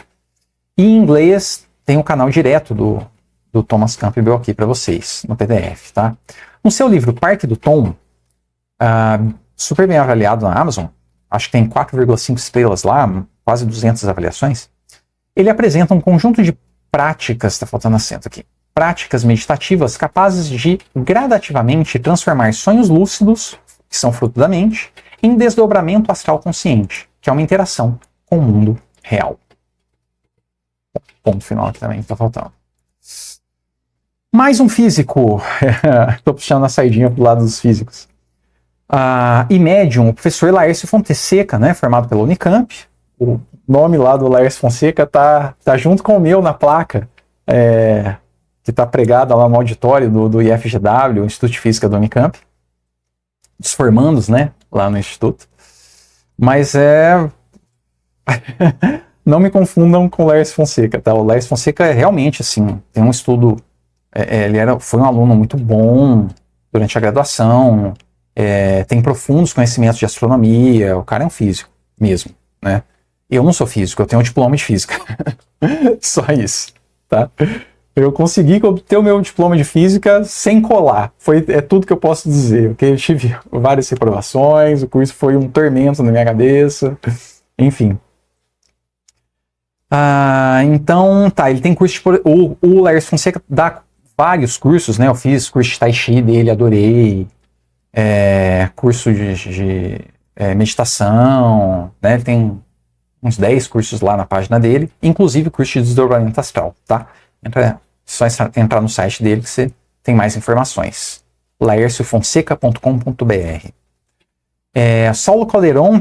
E em inglês tem um canal direto do Thomas Campbell aqui para vocês, no PDF, tá? No seu livro Parque do Tom, super bem avaliado na Amazon, acho que tem 4,5 estrelas lá, quase 200 avaliações, ele apresenta um conjunto de práticas, está faltando acento aqui, práticas meditativas capazes de gradativamente transformar sonhos lúcidos, que são fruto da mente, em desdobramento astral consciente, que é uma interação com o mundo real. Ponto final aqui também, está faltando. Mais um físico, estou puxando a saidinha para o lado dos físicos. E médium, o professor Laércio Fonseca, né, formado pela Unicamp. O nome lá do Laércio Fonseca tá junto com o meu na placa, que está pregada lá no auditório do IFGW, Instituto de Física da Unicamp. Dos formandos, né, lá no Instituto. Mas não me confundam com o Laércio Fonseca, tá? O Laércio Fonseca é realmente, assim, tem um estudo, foi um aluno muito bom durante a graduação, tem profundos conhecimentos de astronomia, o cara é um físico mesmo, né? Eu não sou físico, eu tenho um diploma de física. Só isso, tá? Eu consegui obter o meu diploma de física sem colar. É tudo que eu posso dizer, ok? Eu tive várias reprovações, o curso foi um tormento na minha cabeça, enfim. Então, tá, ele tem curso de... O Laércio Fonseca dá vários cursos, né? Eu fiz curso de Tai Chi dele, adorei. Curso de meditação, né? Ele tem uns 10 cursos lá na página dele, inclusive curso de desdobramento astral, tá? Só entrar no site dele que você tem mais informações. laerciofonseca.com.br. Saulo Calderon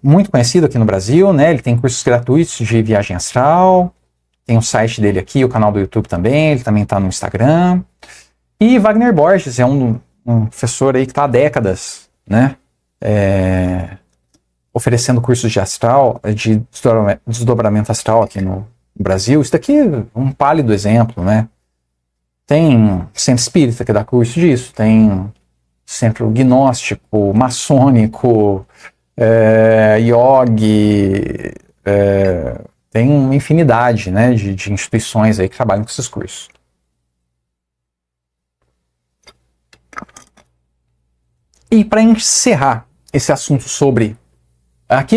muito conhecido aqui no Brasil, né? Ele tem cursos gratuitos de viagem astral, tem o site dele aqui, o canal do YouTube também, ele também está no Instagram. E Wagner Borges é um um professor aí que está há décadas, né? Oferecendo cursos de astral, de desdobramento astral aqui no Brasil. Isso daqui é um pálido exemplo, né? Tem centro espírita que dá curso disso, tem centro gnóstico, maçônico, yogi, tem uma infinidade, né, de instituições aí que trabalham com esses cursos. E para encerrar esse assunto sobre...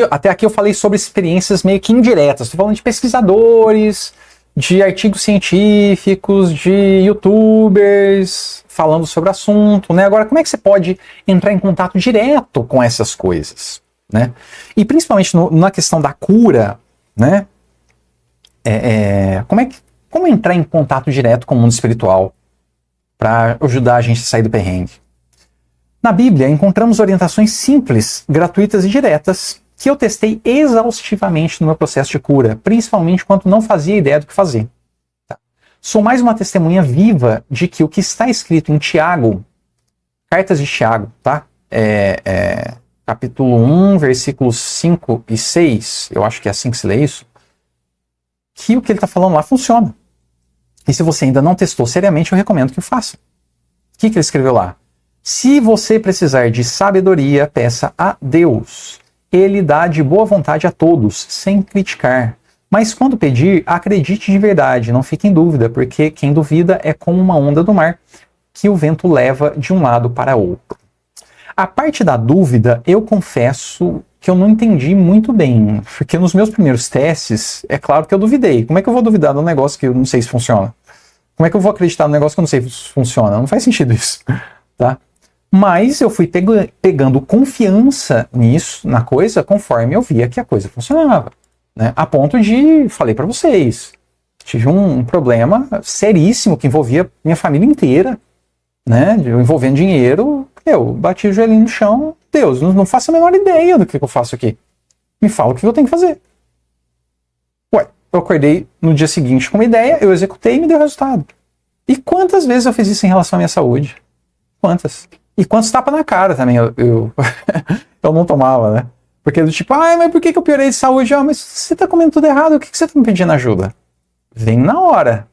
até aqui eu falei sobre experiências meio que indiretas. Estou falando de pesquisadores, de artigos científicos, de youtubers falando sobre o assunto, né? Agora, como é que você pode entrar em contato direto com essas coisas, né? E principalmente na questão da cura, né? Como entrar em contato direto com o mundo espiritual para ajudar a gente a sair do perrengue? Na Bíblia, encontramos orientações simples, gratuitas e diretas que eu testei exaustivamente no meu processo de cura, principalmente quando não fazia ideia do que fazer. Tá? Sou mais uma testemunha viva de que o que está escrito em Tiago, cartas de Tiago, tá? Capítulo 1, versículos 5 e 6, eu acho que é assim que se lê isso, que o que ele está falando lá funciona. E se você ainda não testou seriamente, eu recomendo que o faça. O que ele escreveu lá? Se você precisar de sabedoria, peça a Deus. Ele dá de boa vontade a todos, sem criticar. Mas quando pedir, acredite de verdade, não fique em dúvida, porque quem duvida é como uma onda do mar, que o vento leva de um lado para outro. A parte da dúvida, eu confesso que eu não entendi muito bem, porque nos meus primeiros testes, é claro que eu duvidei. Como é que eu vou duvidar de um negócio que eu não sei se funciona? Como é que eu vou acreditar no negócio que eu não sei se funciona? Não faz sentido isso, tá? Mas eu fui pegando confiança nisso, na coisa, conforme eu via que a coisa funcionava, né? A ponto de, falei para vocês, tive um problema seríssimo que envolvia minha família inteira, né? Envolvendo dinheiro, eu bati o joelhinho no chão, Deus, não faço a menor ideia do que eu faço aqui. Me fala o que eu tenho que fazer. Ué, eu acordei no dia seguinte com uma ideia, eu executei e me deu resultado. E quantas vezes eu fiz isso em relação à minha saúde? Quantas? E quantos tapas na cara também eu não tomava, né? Porque do tipo, mas por que eu piorei de saúde? Mas você tá comendo tudo errado, o que você tá me pedindo ajuda? Vem na hora.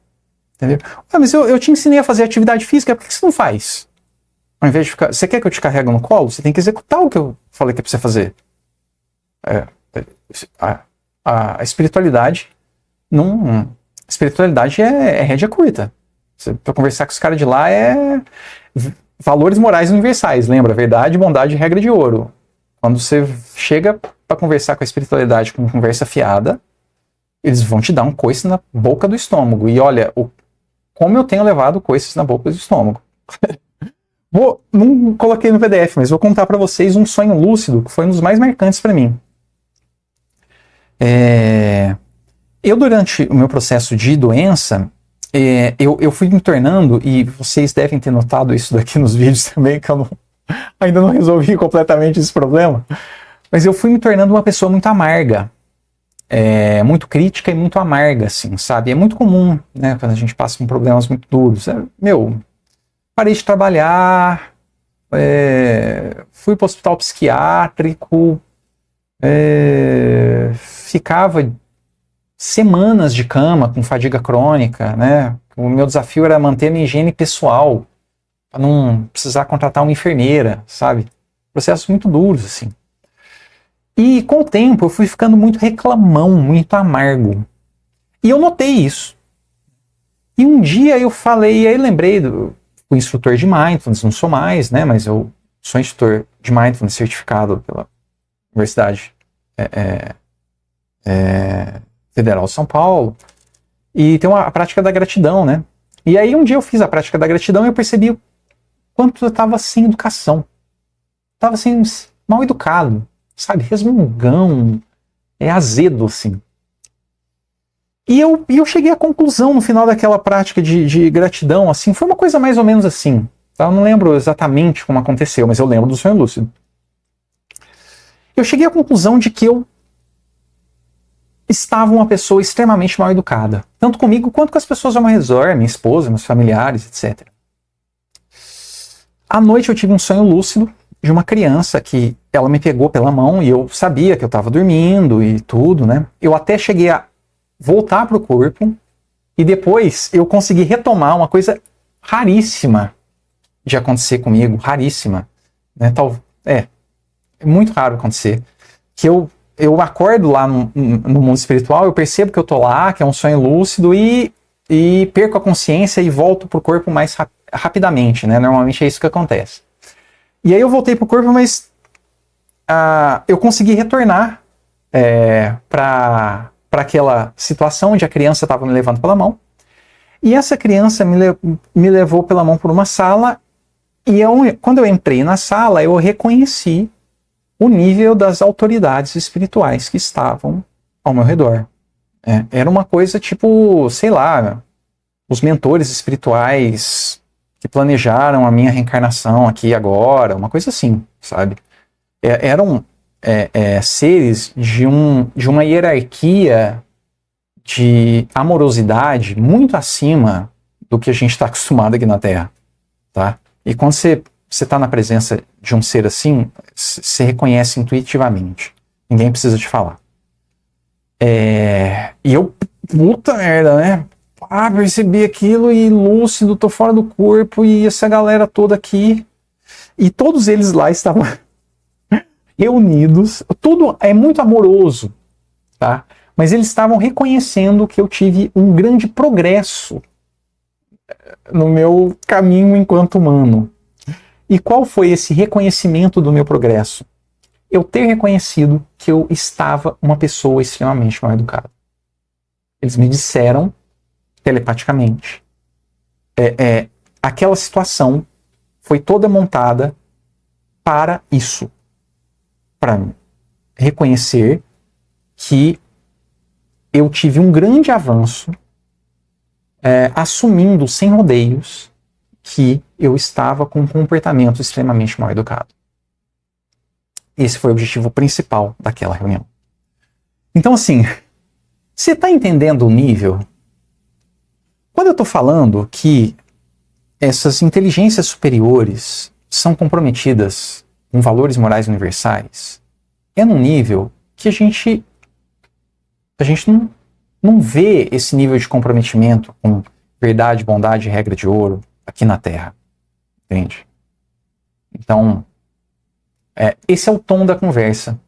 Entendeu? Mas eu te ensinei a fazer atividade física, por que você não faz? Ao invés de ficar... Você quer que eu te carregue no colo? Você tem que executar o que eu falei que é pra você fazer. A espiritualidade não... Espiritualidade é rédea curta. Pra conversar com os caras de lá valores morais universais, lembra? Verdade, bondade e regra de ouro. Quando você chega para conversar com a espiritualidade com conversa fiada, eles vão te dar um coice na boca do estômago. E olha, como eu tenho levado coices na boca do estômago. Não coloquei no PDF, mas vou contar para vocês um sonho lúcido que foi um dos mais marcantes para mim. Eu, durante o meu processo de doença, eu fui me tornando, e vocês devem ter notado isso daqui nos vídeos também, que eu ainda não resolvi completamente esse problema, mas eu fui me tornando uma pessoa muito amarga, muito crítica e muito amarga, assim, sabe? É muito comum, né, quando a gente passa por problemas muito duros. Parei de trabalhar, fui para o hospital psiquiátrico, ficava semanas de cama com fadiga crônica, né? O meu desafio era manter a minha higiene pessoal, para não precisar contratar uma enfermeira, sabe? Processos muito duros, assim. E com o tempo eu fui ficando muito reclamão, muito amargo. E eu notei isso. E um dia eu falei, aí lembrei do instrutor de Mindfulness, não sou mais, né? Mas eu sou instrutor de Mindfulness certificado pela Universidade Federal de São Paulo, e tem a prática da gratidão, né? E aí um dia eu fiz a prática da gratidão e eu percebi o quanto eu estava sem educação. Estava assim, mal educado, sabe? Resmungão, azedo, assim. E eu cheguei à conclusão no final daquela prática de gratidão, assim, foi uma coisa mais ou menos assim. Eu não lembro exatamente como aconteceu, mas eu lembro do sonho lúcido. Eu cheguei à conclusão de que eu estava uma pessoa extremamente mal educada, tanto comigo quanto com as pessoas ao meu redor, minha esposa, meus familiares, etc. À noite eu tive um sonho lúcido de uma criança que ela me pegou pela mão e eu sabia que eu estava dormindo e tudo, né? Eu até cheguei a voltar para o corpo e depois eu consegui retomar uma coisa raríssima de acontecer comigo, raríssima, né? É muito raro acontecer, que eu acordo lá no mundo espiritual, eu percebo que eu tô lá, que é um sonho lúcido e perco a consciência e volto pro corpo mais rapidamente, né? Normalmente é isso que acontece. E aí eu voltei pro corpo, mas eu consegui retornar para aquela situação onde a criança estava me levando pela mão. E essa criança me levou pela mão por uma sala e quando eu entrei na sala, eu reconheci o nível das autoridades espirituais que estavam ao meu redor. Era uma coisa tipo, sei lá, os mentores espirituais que planejaram a minha reencarnação aqui agora, uma coisa assim, sabe? Eram seres de uma hierarquia de amorosidade muito acima do que a gente está acostumado aqui na Terra, tá? E quando você está na presença de um ser assim, você reconhece intuitivamente. Ninguém precisa te falar. E eu, puta merda, né? Percebi aquilo e lúcido, tô fora do corpo e essa galera toda aqui. E todos eles lá estavam reunidos. Tudo é muito amoroso, tá? Mas eles estavam reconhecendo que eu tive um grande progresso no meu caminho enquanto humano. E qual foi esse reconhecimento do meu progresso? Eu ter reconhecido que eu estava uma pessoa extremamente mal educada. Eles me disseram, telepaticamente, aquela situação foi toda montada para isso. Para reconhecer que eu tive um grande avanço, assumindo sem rodeios que eu estava com um comportamento extremamente mal educado. Esse foi o objetivo principal daquela reunião. Então, assim, você está entendendo o nível? Quando eu estou falando que essas inteligências superiores são comprometidas com valores morais universais, é num nível que a gente não vê esse nível de comprometimento com verdade, bondade e regra de ouro aqui na Terra. Entende? Então, esse é o tom da conversa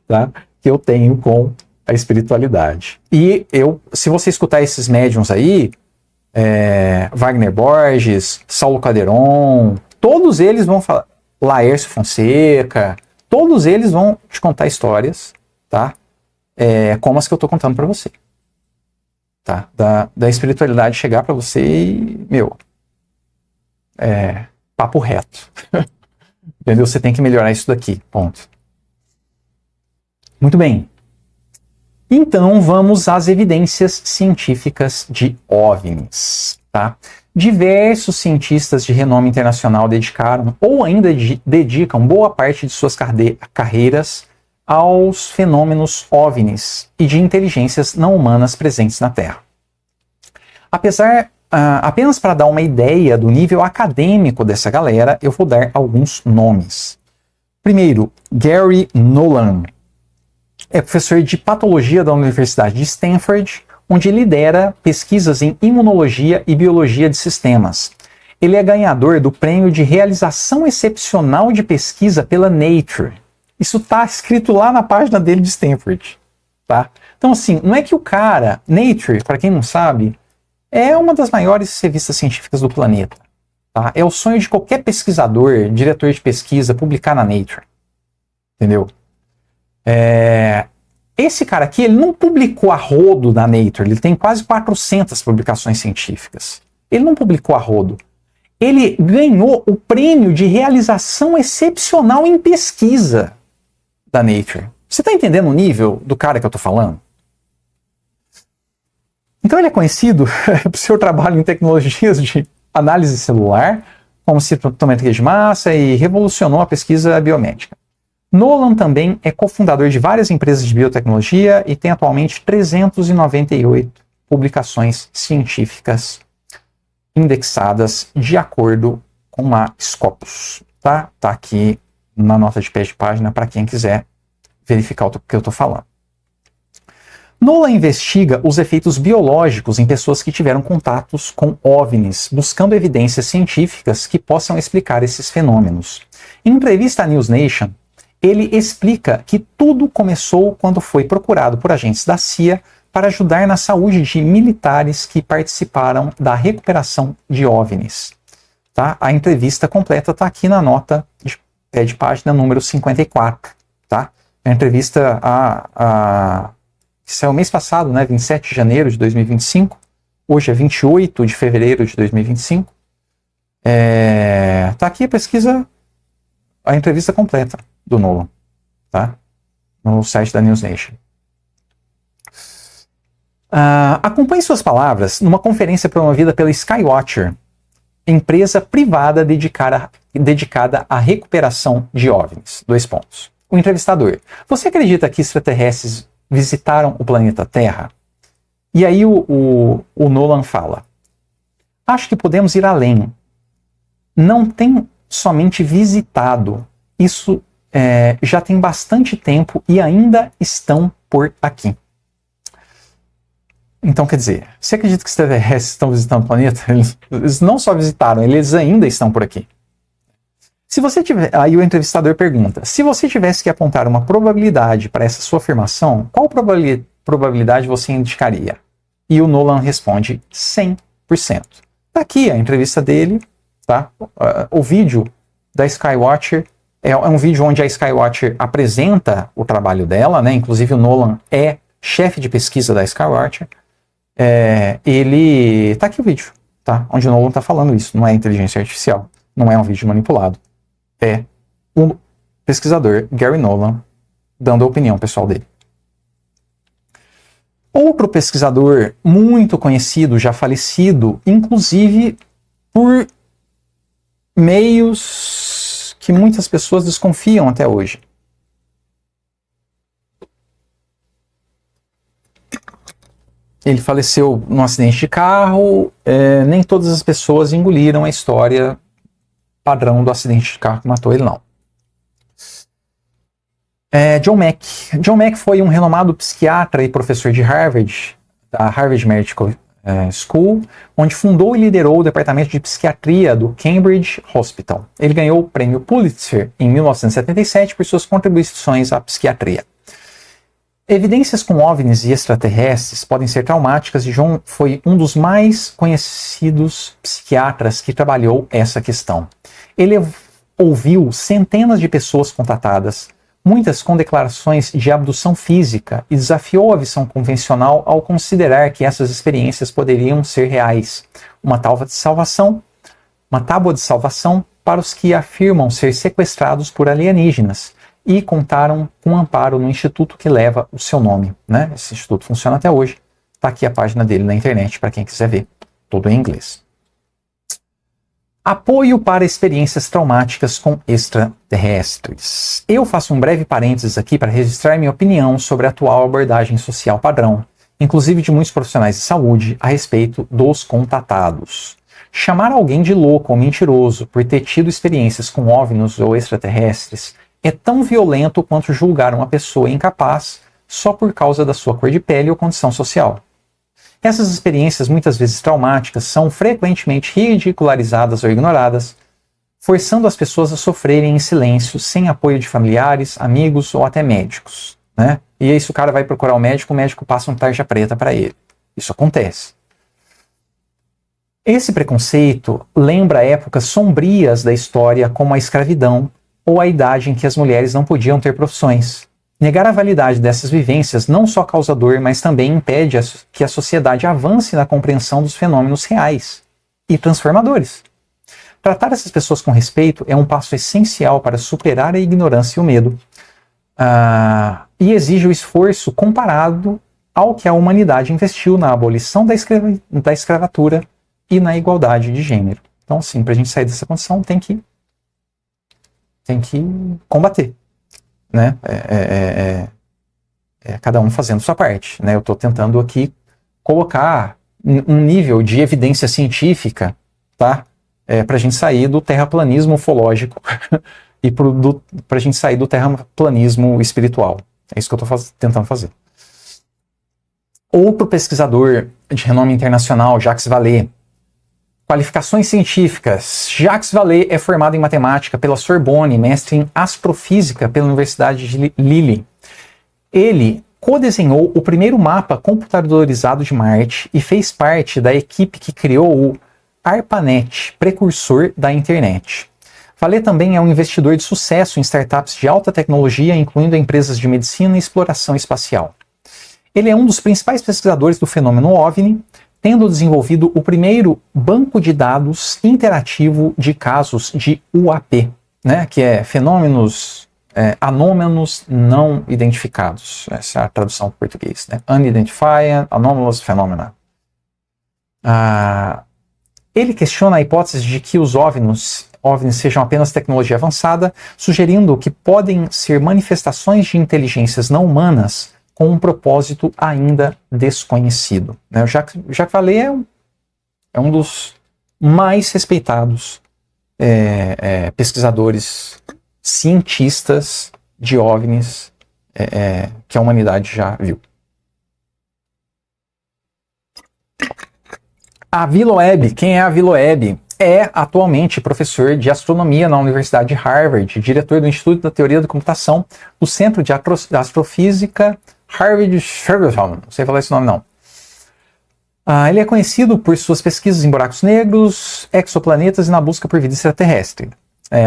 tá? Que eu tenho com a espiritualidade. E se você escutar esses médiums aí, Wagner Borges, Saulo Calderon, todos eles vão falar, Laércio Fonseca, todos eles vão te contar histórias, tá? Como as que eu tô contando para você. Tá? Da espiritualidade chegar para você e, papo reto. Entendeu? Você tem que melhorar isso daqui. Ponto. Muito bem. Então, vamos às evidências científicas de OVNIs. Tá? Diversos cientistas de renome internacional dedicaram ou ainda dedicam boa parte de suas carreiras aos fenômenos OVNIs e de inteligências não humanas presentes na Terra. Apenas para dar uma ideia do nível acadêmico dessa galera, eu vou dar alguns nomes. Primeiro, Gary Nolan. É professor de patologia da Universidade de Stanford, onde lidera pesquisas em imunologia e biologia de sistemas. Ele é ganhador do prêmio de realização excepcional de pesquisa pela Nature. Isso está escrito lá na página dele de Stanford. Tá? Então, assim, não é que o cara, Nature, para quem não sabe, é uma das maiores revistas científicas do planeta. Tá? É o sonho de qualquer pesquisador, diretor de pesquisa, publicar na Nature. Entendeu? Esse cara aqui, ele não publicou a rodo na Nature, ele tem quase 400 publicações científicas. Ele não publicou a rodo. Ele ganhou o prêmio de realização excepcional em pesquisa da Nature. Você está entendendo o nível do cara que eu estou falando? Então ele é conhecido por seu trabalho em tecnologias de análise celular, como citometria de massa, e revolucionou a pesquisa biomédica. Nolan também é cofundador de várias empresas de biotecnologia e tem atualmente 398 publicações científicas indexadas de acordo com a Scopus, tá? Tá aqui na nota de pé de página para quem quiser verificar o que eu estou falando. Nolan investiga os efeitos biológicos em pessoas que tiveram contatos com OVNIs, buscando evidências científicas que possam explicar esses fenômenos. Em entrevista à News Nation, ele explica que tudo começou quando foi procurado por agentes da CIA para ajudar na saúde de militares que participaram da recuperação de OVNIs. Tá? A entrevista completa está aqui na nota de pé de página número 54. Tá? A entrevista que saiu mês passado, né, 27 de janeiro de 2025. Hoje é 28 de fevereiro de 2025. Tá aqui a pesquisa, a entrevista completa do Nolan, tá? No site da News Nation. Acompanhe suas palavras numa conferência promovida pela Skywatcher, empresa privada dedicada à recuperação de OVNIs. 2 pontos. O entrevistador: você acredita que extraterrestres visitaram o planeta Terra? E aí o Nolan fala: acho que podemos ir além. Não tem somente visitado, isso já tem bastante tempo e ainda estão por aqui. Então, quer dizer, você acredita que os extraterrestres estão visitando o planeta? Eles não só visitaram, eles ainda estão por aqui. Se você tiver, aí o entrevistador pergunta: se você tivesse que apontar uma probabilidade para essa sua afirmação, qual probabilidade você indicaria? E o Nolan responde 100%. Tá aqui a entrevista dele, tá? O vídeo da Skywatcher é um vídeo onde a Skywatcher apresenta o trabalho dela, né? Inclusive o Nolan é chefe de pesquisa da Skywatcher. Ele tá aqui o vídeo, tá? Onde o Nolan tá falando isso. Não é inteligência artificial, não é um vídeo manipulado. É o pesquisador Gary Nolan dando a opinião pessoal dele. Outro pesquisador muito conhecido, já falecido, inclusive por meios que muitas pessoas desconfiam até hoje. Ele faleceu num acidente de carro. Nem todas as pessoas engoliram a história padrão do acidente de carro que matou ele, não. John Mack. John Mack foi um renomado psiquiatra e professor de Harvard, da Harvard Medical School, onde fundou e liderou o departamento de psiquiatria do Cambridge Hospital. Ele ganhou o prêmio Pulitzer em 1977 por suas contribuições à psiquiatria. Evidências com OVNIs e extraterrestres podem ser traumáticas e John foi um dos mais conhecidos psiquiatras que trabalhou essa questão. Ele ouviu centenas de pessoas contatadas, muitas com declarações de abdução física, e desafiou a visão convencional ao considerar que essas experiências poderiam ser reais. Uma tábua de salvação para os que afirmam ser sequestrados por alienígenas, e contaram com amparo no instituto que leva o seu nome, né? Esse instituto funciona até hoje. Está aqui a página dele na internet para quem quiser ver, todo em inglês. Apoio para experiências traumáticas com extraterrestres. Eu faço um breve parênteses aqui para registrar minha opinião sobre a atual abordagem social padrão, inclusive de muitos profissionais de saúde, a respeito dos contatados. Chamar alguém de louco ou mentiroso por ter tido experiências com OVNIs ou extraterrestres é tão violento quanto julgar uma pessoa incapaz só por causa da sua cor de pele ou condição social. Essas experiências, muitas vezes traumáticas, são frequentemente ridicularizadas ou ignoradas, forçando as pessoas a sofrerem em silêncio, sem apoio de familiares, amigos ou até médicos, né? E aí, se o cara vai procurar o médico passa um tarja preta para ele. Isso acontece. Esse preconceito lembra épocas sombrias da história, como a escravidão, ou a idade em que as mulheres não podiam ter profissões. Negar a validade dessas vivências não só causa dor, mas também impede que a sociedade avance na compreensão dos fenômenos reais e transformadores. Tratar essas pessoas com respeito é um passo essencial para superar a ignorância e o medo, e exige o esforço comparado ao que a humanidade investiu na abolição da escravatura e na igualdade de gênero. Então, sim, para a gente sair dessa condição, tem que combater, né? Cada um fazendo sua parte, né? Eu estou tentando aqui colocar um nível de evidência científica, tá? para a gente sair do terraplanismo ufológico e para a gente sair do terraplanismo espiritual. É isso que eu estou tentando fazer. Outro pesquisador de renome internacional, Jacques Vallée. Qualificações científicas. Jacques Vallée é formado em matemática pela Sorbonne, mestre em astrofísica pela Universidade de Lille. Ele codesenhou o primeiro mapa computadorizado de Marte e fez parte da equipe que criou o ARPANET, precursor da internet. Vallée também é um investidor de sucesso em startups de alta tecnologia, incluindo empresas de medicina e exploração espacial. Ele é um dos principais pesquisadores do fenômeno OVNI, tendo desenvolvido o primeiro banco de dados interativo de casos de UAP, né, que é fenômenos anômalos não identificados. Essa é a tradução para o português. Né? Unidentified Anomalous Phenomena. Ele questiona a hipótese de que os OVNIs sejam apenas tecnologia avançada, sugerindo que podem ser manifestações de inteligências não humanas com um propósito ainda desconhecido. O Jacques Vallée é um dos mais respeitados pesquisadores, cientistas de OVNIs que a humanidade já viu. Avi Loeb. Quem é Avi Loeb? É atualmente professor de astronomia na Universidade de Harvard, diretor do Instituto da Teoria da Computação, do Centro de Astrofísica Harvard, não sei falar esse nome não. Ele é conhecido por suas pesquisas em buracos negros, exoplanetas e na busca por vida extraterrestre.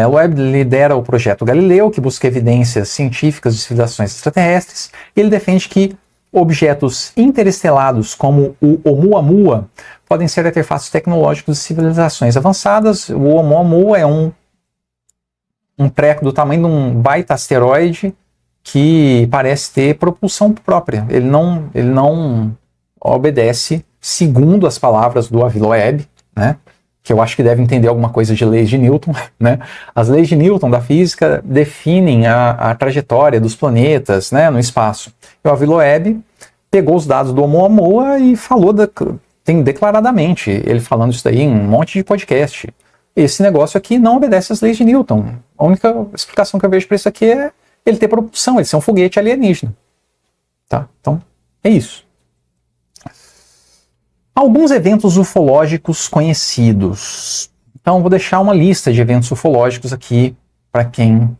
Loeb lidera o projeto Galileu, que busca evidências científicas de civilizações extraterrestres, e ele defende que objetos interestelados como o Oumuamua podem ser artefatos tecnológicos de civilizações avançadas. O Oumuamua é um treco do tamanho de um baita asteroide que parece ter propulsão própria. Ele não obedece, segundo as palavras do Avi Loeb, né, que eu acho que deve entender alguma coisa de leis de Newton. Né? As leis de Newton da física definem a trajetória dos planetas, né, no espaço. E o Avi Loeb pegou os dados do Oumuamua e falou tem declaradamente, ele falando isso daí em um monte de podcast. Esse negócio aqui não obedece às leis de Newton. A única explicação que eu vejo para isso aqui é ele ter propulsão, ele ser um foguete alienígena. Tá? Então, é isso. Alguns eventos ufológicos conhecidos. Então, vou deixar uma lista de eventos ufológicos aqui para quem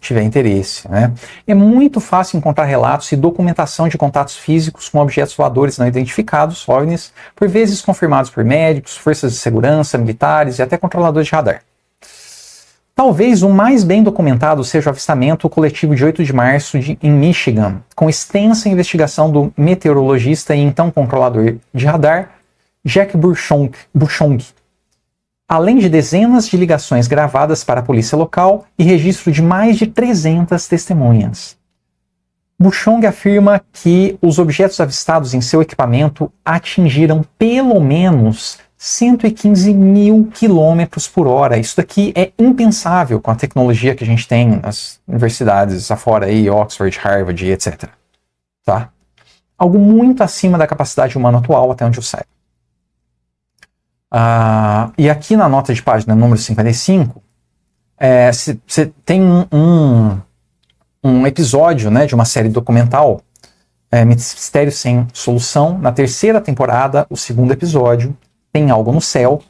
tiver interesse. Né? É muito fácil encontrar relatos e documentação de contatos físicos com objetos voadores não identificados, OVNIs, por vezes confirmados por médicos, forças de segurança, militares e até controladores de radar. Talvez o mais bem documentado seja o avistamento coletivo de 8 de março em Michigan, com extensa investigação do meteorologista e então controlador de radar, Jack Burchong, além de dezenas de ligações gravadas para a polícia local e registro de mais de 300 testemunhas. Burchong afirma que os objetos avistados em seu equipamento atingiram pelo menos 115 mil quilômetros por hora. Isso daqui é impensável com a tecnologia que a gente tem nas universidades afora aí, Oxford, Harvard, etc. Tá? Algo muito acima da capacidade humana atual, até onde eu saiba. E aqui na nota de página número 55, você tem um episódio, né, de uma série documental, Mistério Sem Solução, na terceira temporada, o segundo episódio, Tem Algo no Céu.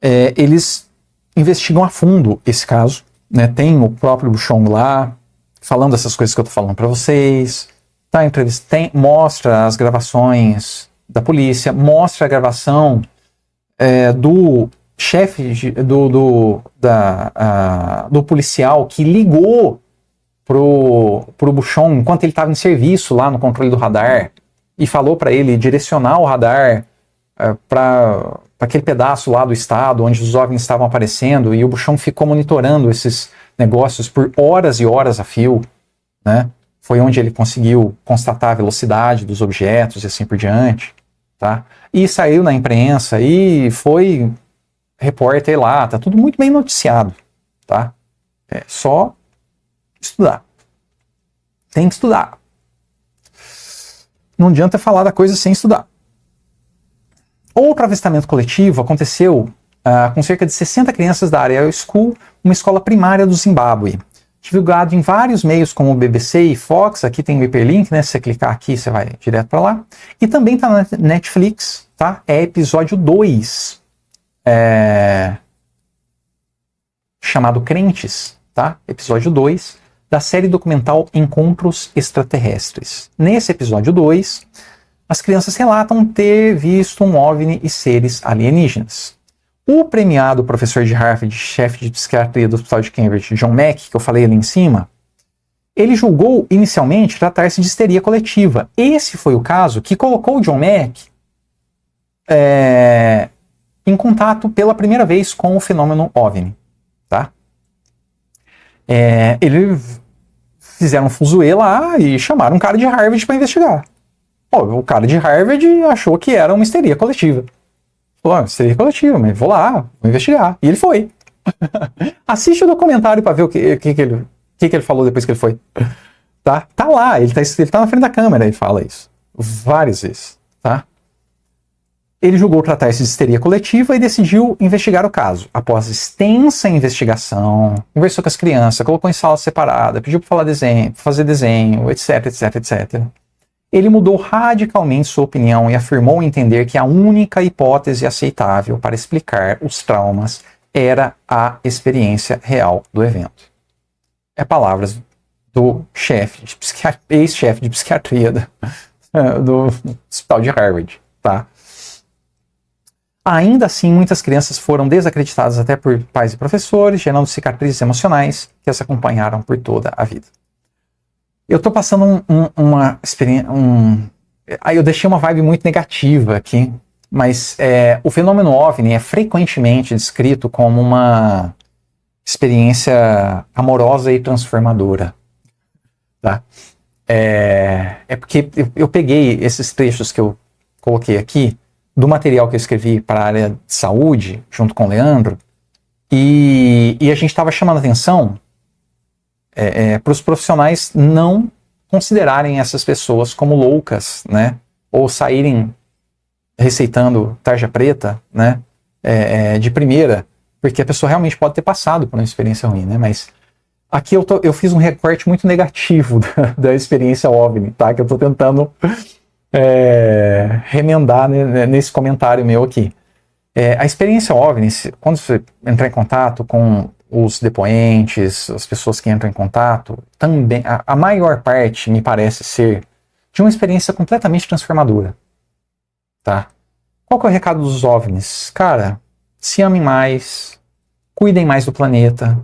Eles investigam a fundo esse caso, né? Tem o próprio Burchong lá, falando essas coisas que eu tô falando para vocês, tá? Mostra as gravações da polícia, mostra a gravação do chefe do policial que ligou pro Burchong enquanto ele estava em serviço lá no controle do radar e falou para ele direcionar o radar para aquele pedaço lá do estado onde os OVNIs estavam aparecendo, e o Burchong ficou monitorando esses negócios por horas e horas a fio, né? Foi onde ele conseguiu constatar a velocidade dos objetos e assim por diante, tá? E saiu na imprensa e foi repórter lá, tá tudo muito bem noticiado, tá? É só estudar. Tem que estudar. Não adianta falar da coisa sem estudar. Outro avistamento coletivo aconteceu com cerca de 60 crianças da Ariel School, uma escola primária do Zimbábue. Divulgado em vários meios como BBC e Fox, aqui tem o hiperlink, né? Se você clicar aqui, você vai direto para lá. E também está na Netflix, tá? É episódio 2, chamado Crentes, tá? Episódio 2, da série documental Encontros Extraterrestres. Nesse episódio 2, as crianças relatam ter visto um OVNI e seres alienígenas. O premiado professor de Harvard, chefe de psiquiatria do Hospital de Cambridge, John Mack, que eu falei ali em cima, ele julgou inicialmente tratar-se de histeria coletiva. Esse foi o caso que colocou o John Mack em contato pela primeira vez com o fenômeno OVNI. Tá? Eles fizeram um fuzuê lá e chamaram um cara de Harvard para investigar. O cara de Harvard achou que era uma histeria coletiva. Falou, histeria coletiva, mas vou lá, vou investigar. E ele foi. Assiste o documentário para ver o que ele falou depois que ele foi. Tá lá, ele tá na frente da câmera, ele fala isso. Várias vezes. Tá? Ele julgou tratar-se de histeria coletiva e decidiu investigar o caso. Após extensa investigação, conversou com as crianças, colocou em sala separada, pediu para fazer desenho, etc, etc, etc. Ele mudou radicalmente sua opinião e afirmou entender que a única hipótese aceitável para explicar os traumas era a experiência real do evento. Palavras do ex-chefe de psiquiatria do Hospital de Harvard. Tá? Ainda assim, muitas crianças foram desacreditadas até por pais e professores, gerando cicatrizes emocionais que as acompanharam por toda a vida. Eu tô passando uma experiência... Aí eu deixei uma vibe muito negativa aqui, mas o fenômeno OVNI é frequentemente descrito como uma experiência amorosa e transformadora. Tá? Porque eu peguei esses trechos que eu coloquei aqui, do material que eu escrevi para a área de saúde, junto com o Leandro, e a gente estava chamando a atenção para os profissionais não considerarem essas pessoas como loucas, né? Ou saírem receitando tarja preta, né? De primeira, porque a pessoa realmente pode ter passado por uma experiência ruim, né? Mas aqui eu fiz um recorte muito negativo da experiência OVNI, tá? Que eu estou tentando remendar nesse comentário meu aqui. A experiência OVNI, quando você entrar em contato com os depoentes, as pessoas que entram em contato, também a maior parte me parece ser de uma experiência completamente transformadora. Tá? Qual que é o recado dos OVNIs? Cara, se amem mais, cuidem mais do planeta,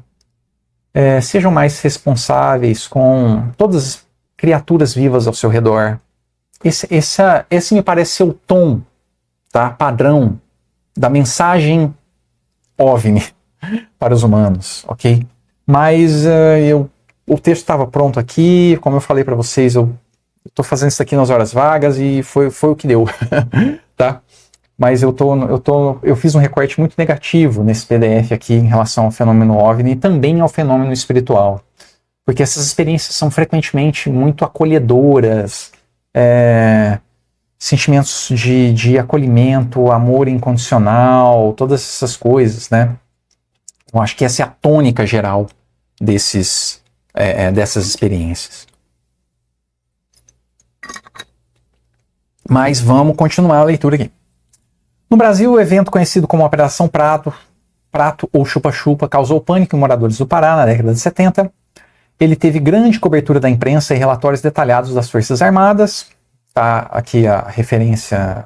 sejam mais responsáveis com todas as criaturas vivas ao seu redor. Esse me parece ser o tom, tá, padrão da mensagem OVNI para os humanos, ok? Mas o texto estava pronto aqui, como eu falei para vocês, eu estou fazendo isso aqui nas horas vagas e foi o que deu, tá? Mas eu fiz um recorte muito negativo nesse PDF aqui em relação ao fenômeno OVNI e também ao fenômeno espiritual, porque essas experiências são frequentemente muito acolhedoras, sentimentos de acolhimento, amor incondicional, todas essas coisas, né? Eu acho que essa é a tônica geral dessas experiências. Mas vamos continuar a leitura aqui. No Brasil, o evento conhecido como Operação Prato ou Chupa-Chupa causou pânico em moradores do Pará na década de 70. Ele teve grande cobertura da imprensa e relatórios detalhados das Forças Armadas. Tá aqui a referência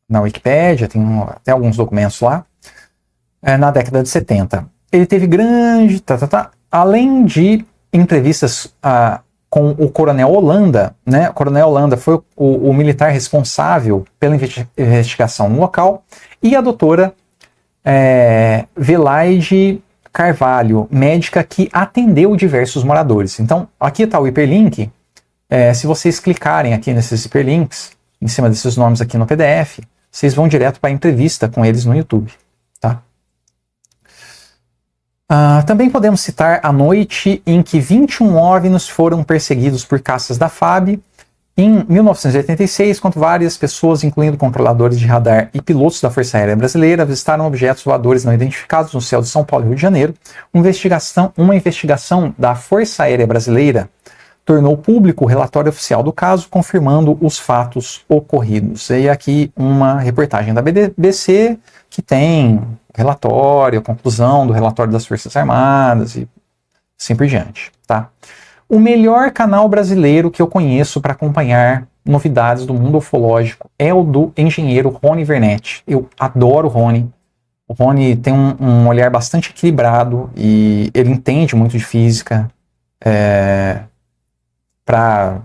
na Wikipédia, tem até alguns documentos lá. Na década de 70. Ele teve grande... além de entrevistas com o Coronel Holanda, né? O Coronel Holanda foi o militar responsável pela investigação no local, e a doutora Velaide Carvalho, médica que atendeu diversos moradores. Então, aqui está o hiperlink. Se vocês clicarem aqui nesses hiperlinks, em cima desses nomes aqui no PDF, vocês vão direto para a entrevista com eles no YouTube. Tá? Também podemos citar a noite em que 21 OVNIs foram perseguidos por caças da FAB Em 1986, quando várias pessoas, incluindo controladores de radar e pilotos da Força Aérea Brasileira, avistaram objetos voadores não identificados no céu de São Paulo e Rio de Janeiro, uma investigação da Força Aérea Brasileira tornou público o relatório oficial do caso, confirmando os fatos ocorridos. E aqui uma reportagem da BBC que tem o relatório, a conclusão do relatório das Forças Armadas e assim por diante, tá? O melhor canal brasileiro que eu conheço para acompanhar novidades do mundo ufológico é o do engenheiro Rony Vernetti. Eu adoro o Rony. O Rony tem um olhar bastante equilibrado e ele entende muito de física para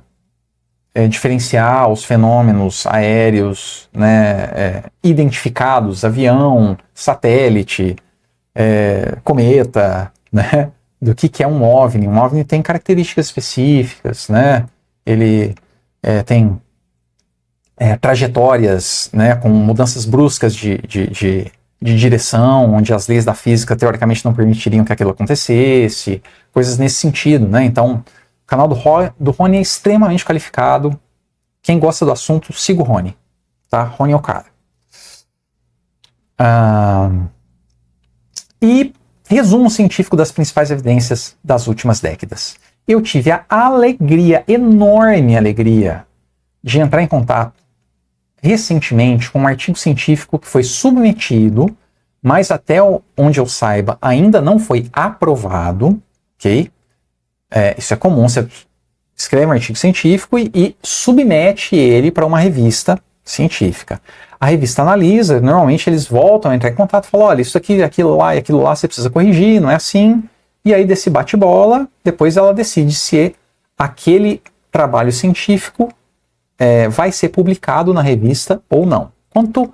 diferenciar os fenômenos aéreos, né, identificados, avião, satélite, cometa, né, do que é um OVNI. Um OVNI tem características específicas, né? Ele tem trajetórias, né, com mudanças bruscas de direção, onde as leis da física teoricamente não permitiriam que aquilo acontecesse, coisas nesse sentido, né? Então, o canal do Rony é extremamente qualificado. Quem gosta do assunto, siga o Rony, tá? Rony é o cara. E resumo científico das principais evidências das últimas décadas. Eu tive a alegria, enorme alegria, de entrar em contato recentemente com um artigo científico que foi submetido, mas até onde eu saiba ainda não foi aprovado, ok? Isso é comum, você escreve um artigo científico e submete ele para uma revista científica. A revista analisa, normalmente eles voltam a entrar em contato e falam, olha, isso aqui, aquilo lá você precisa corrigir, não é assim. E aí desse bate-bola, depois ela decide se aquele trabalho científico vai ser publicado na revista ou não. Quanto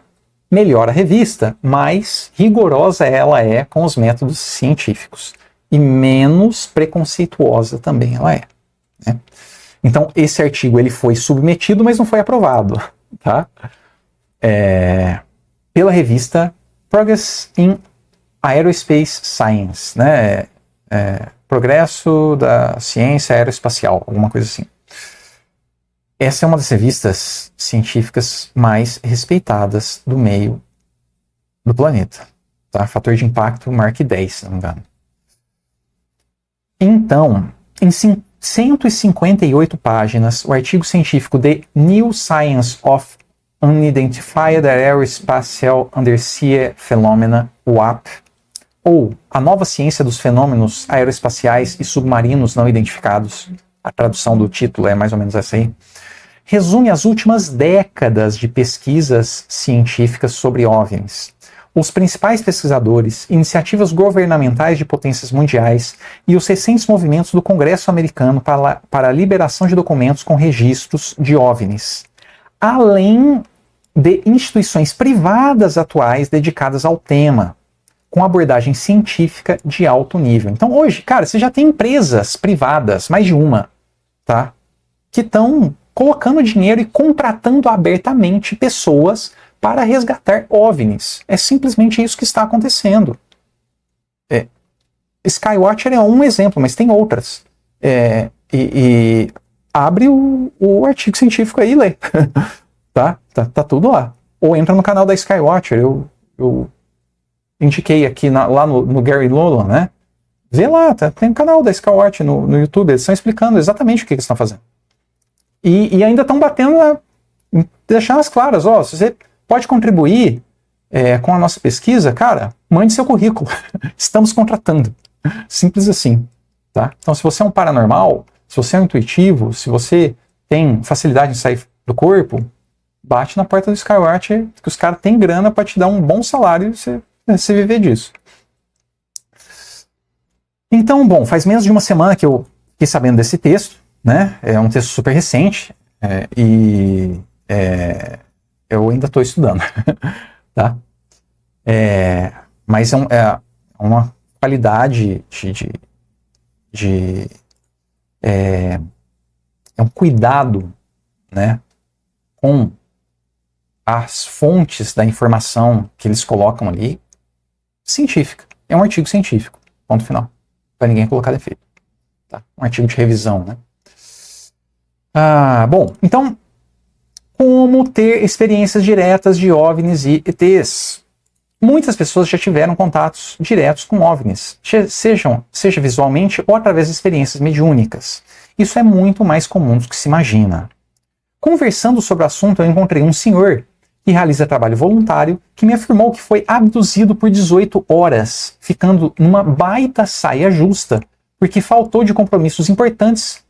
melhor a revista, mais rigorosa ela é com os métodos científicos. E menos preconceituosa também ela é. Né? Então esse artigo ele foi submetido, mas não foi aprovado. Tá? Pela revista Progress in Aerospace Science, né? Progresso da Ciência Aeroespacial, alguma coisa assim. Essa é uma das revistas científicas mais respeitadas do meio do planeta. Tá? Fator de impacto Mark 10, se não me engano. Então, em 158 páginas, o artigo científico The New Science of Unidentified Aerospatial Undersea Phenomena, UAP, ou A Nova Ciência dos Fenômenos Aeroespaciais e Submarinos Não Identificados, a tradução do título é mais ou menos essa aí, resume as últimas décadas de pesquisas científicas sobre OVNIs. Os principais pesquisadores, iniciativas governamentais de potências mundiais e os recentes movimentos do Congresso americano para a liberação de documentos com registros de OVNIs, além de instituições privadas atuais dedicadas ao tema, com abordagem científica de alto nível. Então hoje, cara, você já tem empresas privadas, mais de uma, tá? Que estão colocando dinheiro e contratando abertamente pessoas para resgatar OVNIs. É simplesmente isso que está acontecendo. Skywatcher é um exemplo, mas tem outras. E abre o artigo científico aí e lê. Tá tudo lá. Ou entra no canal da Skywatcher. Eu indiquei aqui lá no Gary Nolan, né? Vê lá, tem um canal da Skywatcher no YouTube. Eles estão explicando exatamente o que eles estão fazendo. E ainda estão batendo deixando as claras. Se você pode contribuir com a nossa pesquisa, cara, mande seu currículo. Estamos contratando. Simples assim. Tá? Então, se você é um paranormal, se você é um intuitivo, se você tem facilidade em sair do corpo, bate na porta do Skywatcher, que os caras têm grana para te dar um bom salário e você viver disso. Então, bom, faz menos de uma semana que eu fiquei sabendo desse texto, né? É um texto super recente eu ainda estou estudando, tá? Mas é uma qualidade é um cuidado, né, com as fontes da informação que eles colocam ali, científica. É um artigo científico, ponto final. Para ninguém colocar defeito. Tá? Um artigo de revisão, né? Bom, então, como ter experiências diretas de OVNIs e ETs? Muitas pessoas já tiveram contatos diretos com OVNIs, seja visualmente ou através de experiências mediúnicas. Isso é muito mais comum do que se imagina. Conversando sobre o assunto, eu encontrei um senhor que realiza trabalho voluntário que me afirmou que foi abduzido por 18 horas, ficando numa baita saia justa, porque faltou de compromissos importantes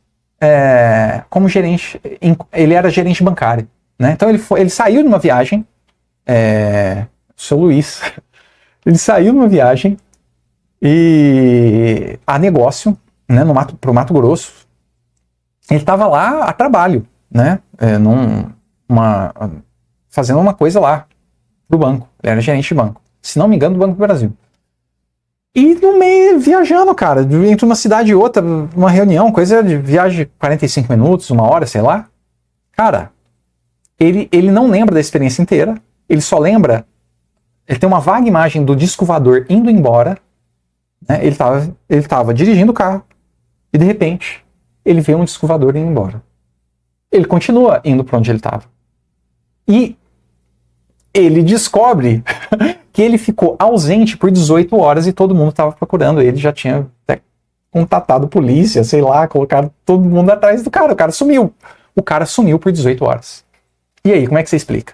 como gerente. Ele era gerente bancário. Né? Então ele saiu de uma viagem, seu Luiz, ele saiu de uma viagem a negócio, né, pro Mato Grosso. Ele estava lá a trabalho, né, fazendo uma coisa lá pro banco. Ele era gerente de banco, se não me engano, do Banco do Brasil. E no meio, viajando, cara, entre uma cidade e outra, uma reunião, coisa de viagem de 45 minutos, uma hora, sei lá. Cara, ele não lembra da experiência inteira, ele só lembra, ele tem uma vaga imagem do disco voador indo embora, né? Ele tava dirigindo o carro, e de repente, ele vê um disco voador indo embora. Ele continua indo para onde ele estava. E ele descobre que ele ficou ausente por 18 horas e todo mundo estava procurando ele, já tinha até contatado polícia, sei lá, colocaram todo mundo atrás do cara. O cara sumiu. O cara sumiu por 18 horas. E aí, como é que você explica?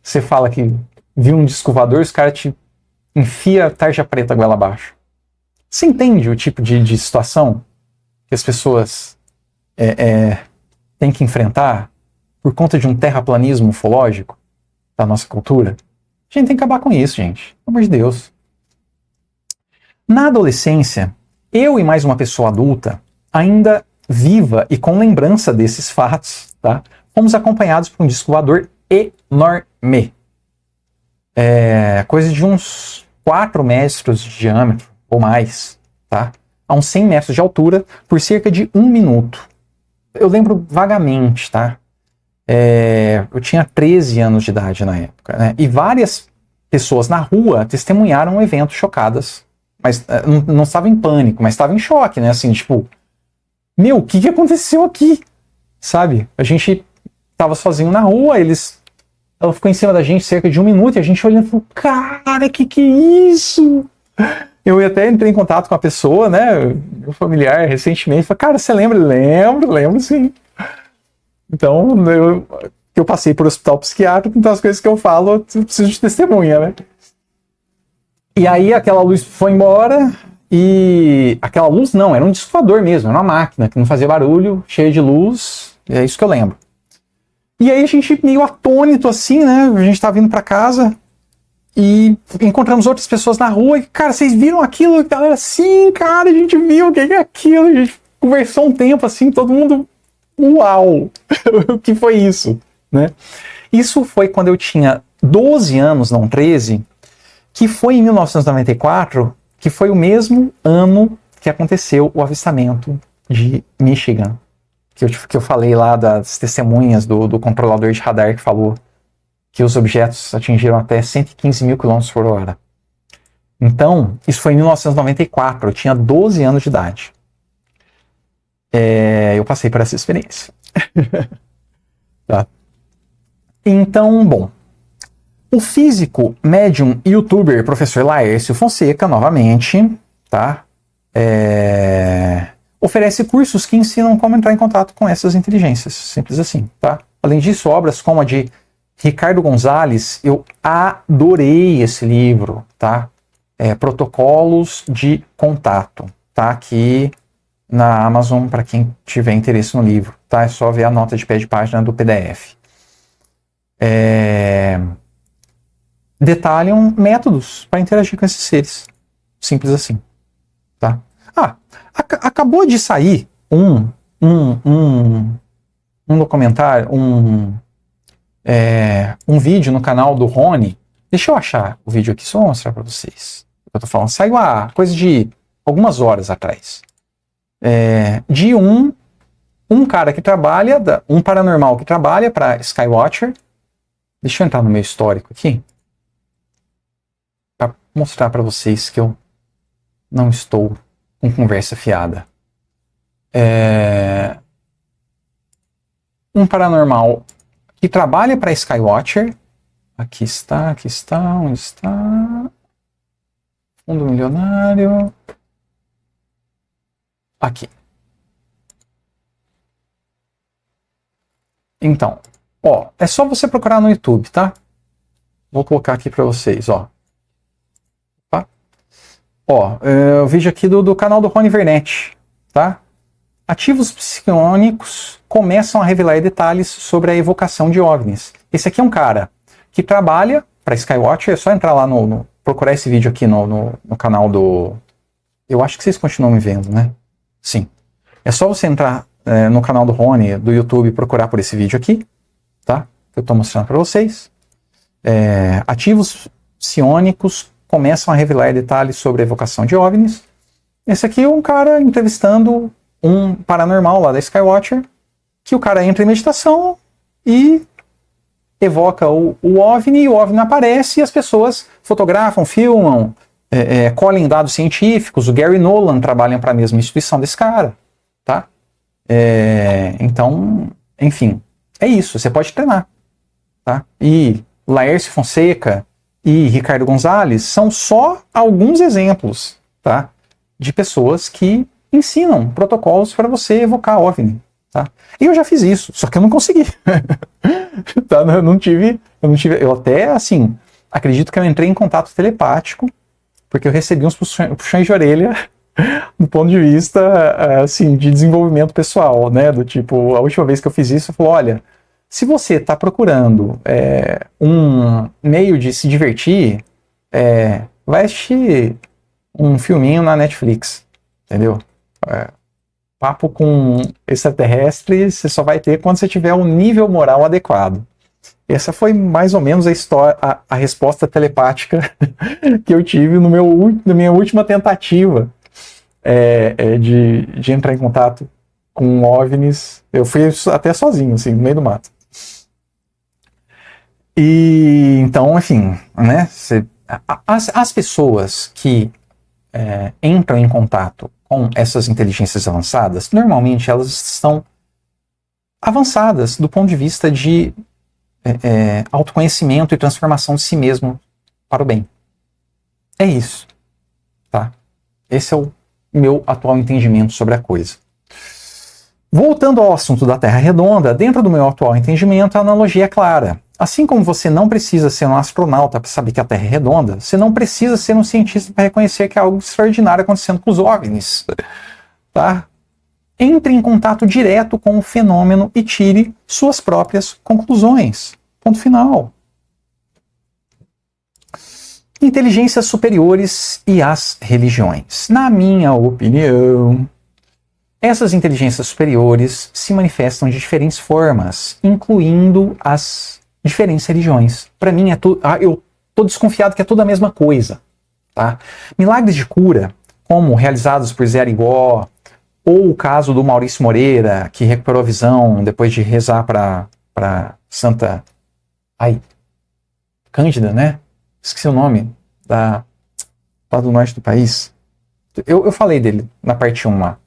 Você fala que viu um disco voador, os caras te enfia a tarja preta goela abaixo. Você entende o tipo de situação que as pessoas têm que enfrentar por conta de um terraplanismo ufológico da nossa cultura? A gente tem que acabar com isso, gente. Pelo amor de Deus. Na adolescência, eu e mais uma pessoa adulta, ainda viva e com lembrança desses fatos, tá? Fomos acompanhados por um disco voador enorme. Coisa de uns 4 metros de diâmetro, ou mais, tá? A uns 100 metros de altura, por cerca de 1 minuto. Eu lembro vagamente, tá? Eu tinha 13 anos de idade na época, né? E várias pessoas na rua testemunharam o evento chocadas, mas não estava em pânico, mas estava em choque, né? Assim, tipo, meu, o que aconteceu aqui? Sabe? A gente tava sozinho na rua, ela ficou em cima da gente cerca de 1 minuto, e a gente olhando e falou, cara, que é isso? Eu até entrei em contato com a pessoa, né, meu familiar, recentemente, falei, cara, você lembra? Lembro sim. Então, eu passei por hospital psiquiátrico, então as coisas que eu falo, eu preciso de testemunha, né? E aí aquela luz foi embora, e aquela luz não, era um disco voador mesmo, era uma máquina que não fazia barulho, cheia de luz, é isso que eu lembro. E aí a gente meio atônito assim, né? A gente tá vindo pra casa e encontramos outras pessoas na rua e, cara, vocês viram aquilo? Galera, sim, cara, a gente viu, o que é aquilo? A gente conversou um tempo assim, todo mundo, uau! O que foi isso? Né? Isso foi quando eu tinha 12 anos, não 13, que foi em 1994, que foi o mesmo ano que aconteceu o avistamento de Michigan. Que eu falei lá das testemunhas do controlador de radar que falou que os objetos atingiram até 115 mil km por hora. Então, isso foi em 1994, eu tinha 12 anos de idade. Eu passei por essa experiência. Tá? Então, bom, o físico, médium e youtuber professor Laércio Fonseca, novamente, tá? Oferece cursos que ensinam como entrar em contato com essas inteligências, simples assim, tá? Além disso, obras como a de Ricardo Gonzalez, eu adorei esse livro, tá? Protocolos de Contato, tá? Aqui na Amazon, para quem tiver interesse no livro, tá? É só ver a nota de pé de página do PDF. Detalham métodos para interagir com esses seres, simples assim, tá? Acabou de sair um documentário, um vídeo no canal do Rony. Deixa eu achar o vídeo aqui, só vou mostrar para vocês. Eu tô falando, saiu há coisa de algumas horas atrás. De um cara que trabalha, um paranormal que trabalha para Skywatcher. Deixa eu entrar no meu histórico aqui, para mostrar para vocês que eu não estou com conversa fiada. um paranormal que trabalha para Skywatcher. Aqui está, onde está? Fundo milionário. Aqui. Então, ó, é só você procurar no YouTube, tá? Vou colocar aqui para vocês, ó. Tá? Ó, o vídeo aqui do canal do Rony Vernet, tá? Ativos psionicos começam a revelar detalhes sobre a evocação de OVNIs. Esse aqui é um cara que trabalha para Skywatcher, é só entrar lá procurar esse vídeo aqui no canal do... Eu acho que vocês continuam me vendo, né? Sim. É só você entrar no canal do Rony, do YouTube, e procurar por esse vídeo aqui, tá? Que eu estou mostrando para vocês. Ativos psionicos começam a revelar detalhes sobre a evocação de OVNIs. Esse aqui é um cara entrevistando um paranormal lá da Skywatcher, que o cara entra em meditação e evoca o OVNI, e o OVNI aparece e as pessoas fotografam, filmam, colhem dados científicos. O Gary Nolan trabalha para a mesma instituição desse cara, tá? Então, enfim, é isso, você pode treinar, tá? E Laércio Fonseca e Ricardo Gonzalez são só alguns exemplos, tá? De pessoas que ensinam protocolos para você evocar OVNI, tá? E eu já fiz isso, só que eu não consegui. Tá? Eu até, assim, acredito que eu entrei em contato telepático, porque eu recebi uns puxões de orelha do ponto de vista, assim, de desenvolvimento pessoal, né? Do tipo, a última vez que eu fiz isso, eu falei, olha, se você está procurando um meio de se divertir, vai assistir um filminho na Netflix, entendeu? Papo com extraterrestre você só vai ter quando você tiver um nível moral adequado. Essa foi mais ou menos a resposta telepática que eu tive na minha última tentativa de entrar em contato com OVNIs. Eu fui até sozinho, assim, no meio do mato. E então, enfim, né? As pessoas que entram em contato com essas inteligências avançadas, normalmente elas estão avançadas do ponto de vista de autoconhecimento e transformação de si mesmo para o bem. É isso, tá? Esse é o meu atual entendimento sobre a coisa. Voltando ao assunto da Terra redonda, dentro do meu atual entendimento, a analogia é clara. Assim como você não precisa ser um astronauta para saber que a Terra é redonda, você não precisa ser um cientista para reconhecer que há algo extraordinário acontecendo com os OVNIs. Tá? Entre em contato direto com o fenômeno e tire suas próprias conclusões. Ponto final. Inteligências superiores e as religiões. Na minha opinião, essas inteligências superiores se manifestam de diferentes formas, incluindo as diferentes religiões. Para mim, eu estou desconfiado que é tudo a mesma coisa. Tá? Milagres de cura, como realizados por Zé Arigó, ou o caso do Maurício Moreira, que recuperou a visão depois de rezar para Santa Cândida, né? Esqueci o nome, lá do norte do país. Eu falei dele na parte 1 lá.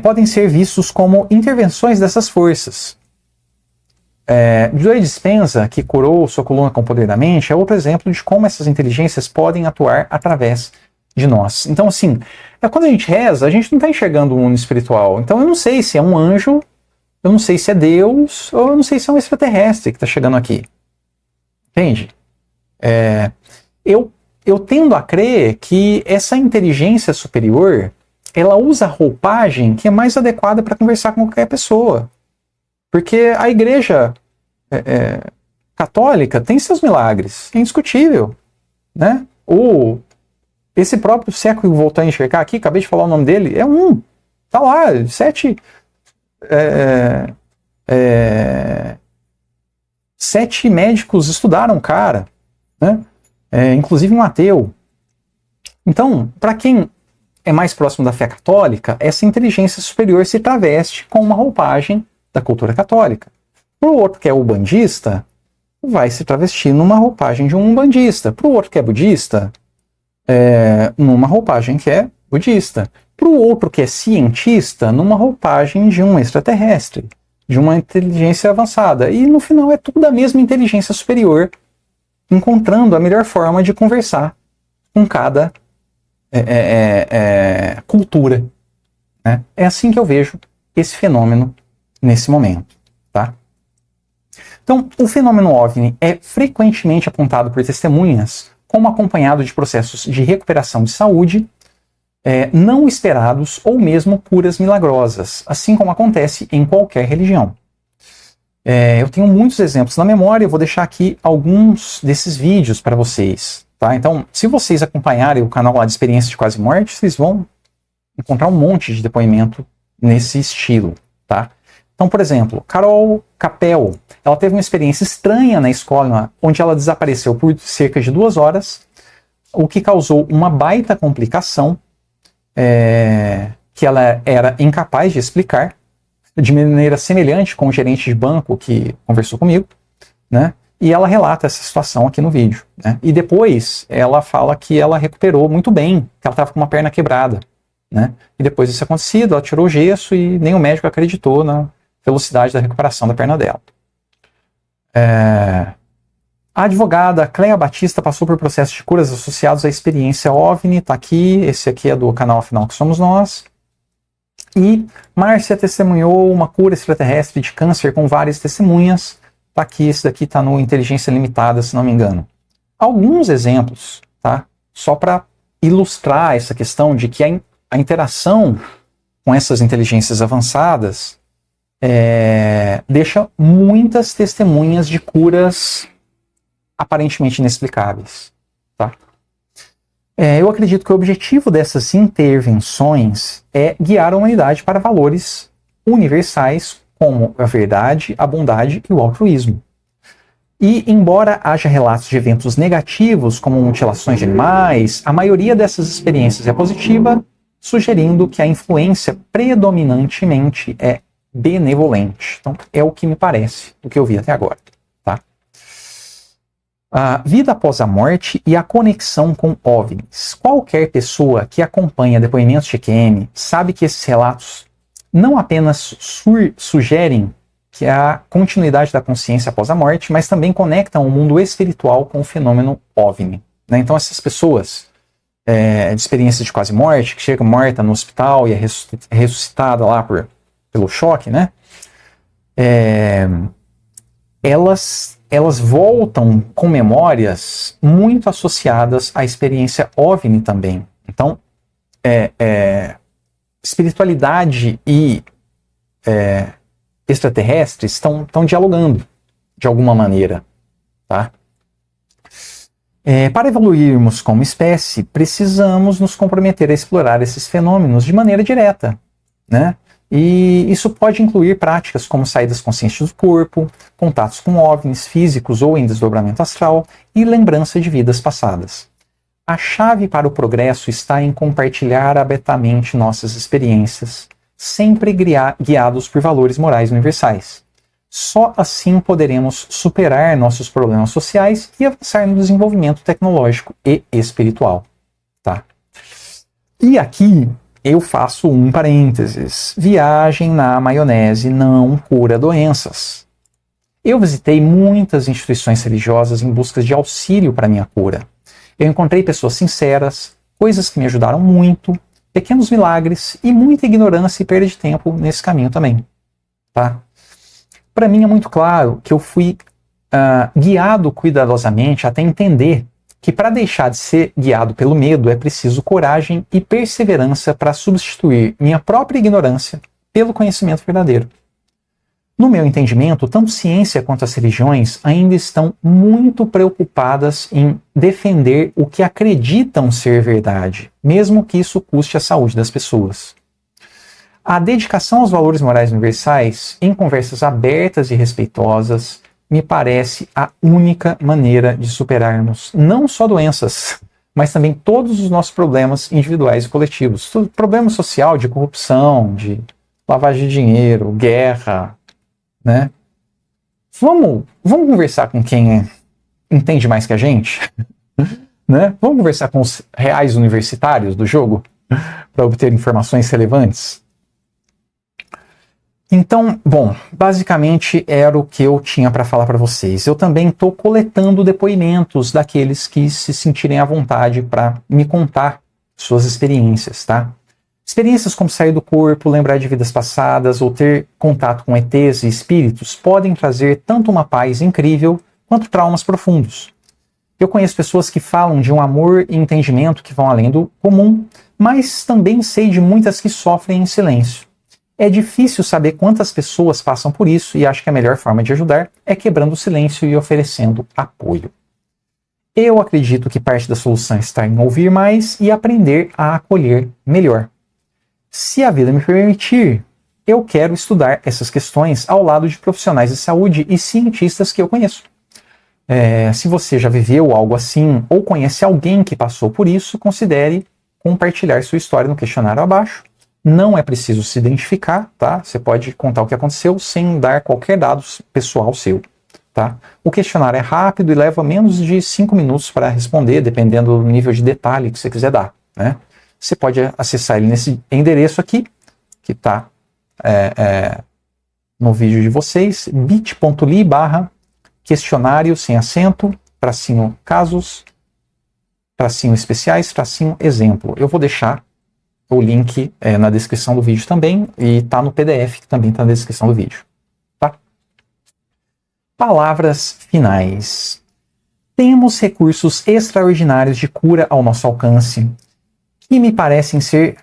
Podem ser vistos como intervenções dessas forças. Joe Dispenza, que curou sua coluna com o poder da mente, é outro exemplo de como essas inteligências podem atuar através de nós. Então, assim, quando a gente reza, a gente não está enxergando o mundo espiritual. Então, eu não sei se é um anjo, eu não sei se é Deus, ou eu não sei se é um extraterrestre que está chegando aqui. Entende? Eu tendo a crer que essa inteligência superior, ela usa a roupagem que é mais adequada para conversar com qualquer pessoa. Porque a igreja católica tem seus milagres, é indiscutível. Né? Esse próprio século que voltou a enxergar aqui, acabei de falar o nome dele, tá lá, 7 médicos estudaram o cara, né? Inclusive um ateu. Então, para quem é mais próximo da fé católica, essa inteligência superior se traveste com uma roupagem da cultura católica. Para o outro que é ubandista, vai se travestir numa roupagem de um umbandista. Para o outro que é budista, numa roupagem que é budista. Para o outro que é cientista, numa roupagem de um extraterrestre. de uma inteligência avançada. E no final é tudo a mesma inteligência superior, encontrando a melhor forma de conversar com cada cultura. Né? É assim que eu vejo esse fenômeno nesse momento. Tá? Então, o fenômeno OVNI é frequentemente apontado por testemunhas como acompanhado de processos de recuperação de saúde não esperados ou mesmo curas milagrosas, assim como acontece em qualquer religião. Eu tenho muitos exemplos na memória, eu vou deixar aqui alguns desses vídeos para vocês. Tá? Então, se vocês acompanharem o canal lá de Experiência de Quase Morte, vocês vão encontrar um monte de depoimento nesse estilo. Tá? Então, por exemplo, Carol Capel, ela teve uma experiência estranha na escola, onde ela desapareceu por cerca de 2 horas, o que causou uma baita complicação, que ela era incapaz de explicar, de maneira semelhante com o gerente de banco que conversou comigo, né? E ela relata essa situação aqui no vídeo. Né? E depois ela fala que ela recuperou muito bem, que ela estava com uma perna quebrada. Né? E depois disso acontecido, ela tirou o gesso e nem o médico acreditou na velocidade da recuperação da perna dela. A advogada Cleia Batista passou por processos de curas associados à experiência OVNI, está aqui, esse aqui é do canal Afinal que Somos Nós. E Márcia testemunhou uma cura extraterrestre de câncer com várias testemunhas, está aqui, esse daqui está no Inteligência Limitada, se não me engano. Alguns exemplos, tá? Só para ilustrar essa questão de que a interação com essas inteligências avançadas deixa muitas testemunhas de curas aparentemente inexplicáveis. Tá? Eu acredito que o objetivo dessas intervenções é guiar a humanidade para valores universais como a verdade, a bondade e o altruísmo. E, embora haja relatos de eventos negativos, como mutilações de animais, a maioria dessas experiências é positiva, sugerindo que a influência predominantemente é benevolente. Então, é o que me parece, do que eu vi até agora. Tá? A vida após a morte e a conexão com OVNIs. Qualquer pessoa que acompanha depoimentos de QM sabe que esses relatos não apenas sugerem que há continuidade da consciência após a morte, mas também conectam o mundo espiritual com o fenômeno OVNI. Né? Então, essas pessoas de experiência de quase morte, que chega morta no hospital e é ressuscitada lá pelo choque, né? Elas voltam com memórias muito associadas à experiência OVNI também. Então, espiritualidade e extraterrestres estão dialogando de alguma maneira. Tá? Para evoluirmos como espécie, precisamos nos comprometer a explorar esses fenômenos de maneira direta. Né? E isso pode incluir práticas como saídas conscientes do corpo, contatos com OVNIs físicos ou em desdobramento astral e lembrança de vidas passadas. A chave para o progresso está em compartilhar abertamente nossas experiências, sempre guiados por valores morais universais. Só assim poderemos superar nossos problemas sociais e avançar no desenvolvimento tecnológico e espiritual. Tá? E aqui eu faço um parênteses. Viagem na maionese não cura doenças. Eu visitei muitas instituições religiosas em busca de auxílio para minha cura. Eu encontrei pessoas sinceras, coisas que me ajudaram muito, pequenos milagres e muita ignorância e perda de tempo nesse caminho também. Tá? Para mim é muito claro que eu fui guiado cuidadosamente até entender que para deixar de ser guiado pelo medo é preciso coragem e perseverança para substituir minha própria ignorância pelo conhecimento verdadeiro. No meu entendimento, tanto ciência quanto as religiões ainda estão muito preocupadas em defender o que acreditam ser verdade, mesmo que isso custe a saúde das pessoas. A dedicação aos valores morais universais, em conversas abertas e respeitosas, me parece a única maneira de superarmos não só doenças, mas também todos os nossos problemas individuais e coletivos. Problema social, de corrupção, de lavagem de dinheiro, guerra, né? Vamos conversar com quem entende mais que a gente? Né? Vamos conversar com os reais universitários do jogo para obter informações relevantes? Então, bom, basicamente era o que eu tinha para falar para vocês. Eu também estou coletando depoimentos daqueles que se sentirem à vontade para me contar suas experiências, tá? Experiências como sair do corpo, lembrar de vidas passadas ou ter contato com ETs e espíritos podem trazer tanto uma paz incrível quanto traumas profundos. Eu conheço pessoas que falam de um amor e entendimento que vão além do comum, mas também sei de muitas que sofrem em silêncio. É difícil saber quantas pessoas passam por isso e acho que a melhor forma de ajudar é quebrando o silêncio e oferecendo apoio. Eu acredito que parte da solução está em ouvir mais e aprender a acolher melhor. Se a vida me permitir, eu quero estudar essas questões ao lado de profissionais de saúde e cientistas que eu conheço. Se você já viveu algo assim ou conhece alguém que passou por isso, considere compartilhar sua história no questionário abaixo. Não é preciso se identificar, tá? Você pode contar o que aconteceu sem dar qualquer dado pessoal seu, tá? O questionário é rápido e leva menos de 5 minutos para responder, dependendo do nível de detalhe que você quiser dar, né? Você pode acessar ele nesse endereço aqui, que está no vídeo de vocês, bit.ly/questionário sem acento, tracinho casos, tracinho especiais, tracinho exemplo. Eu vou deixar o link na descrição do vídeo também e está no PDF que também está na descrição do vídeo. Tá? Palavras finais. Temos recursos extraordinários de cura ao nosso alcance que me parecem ser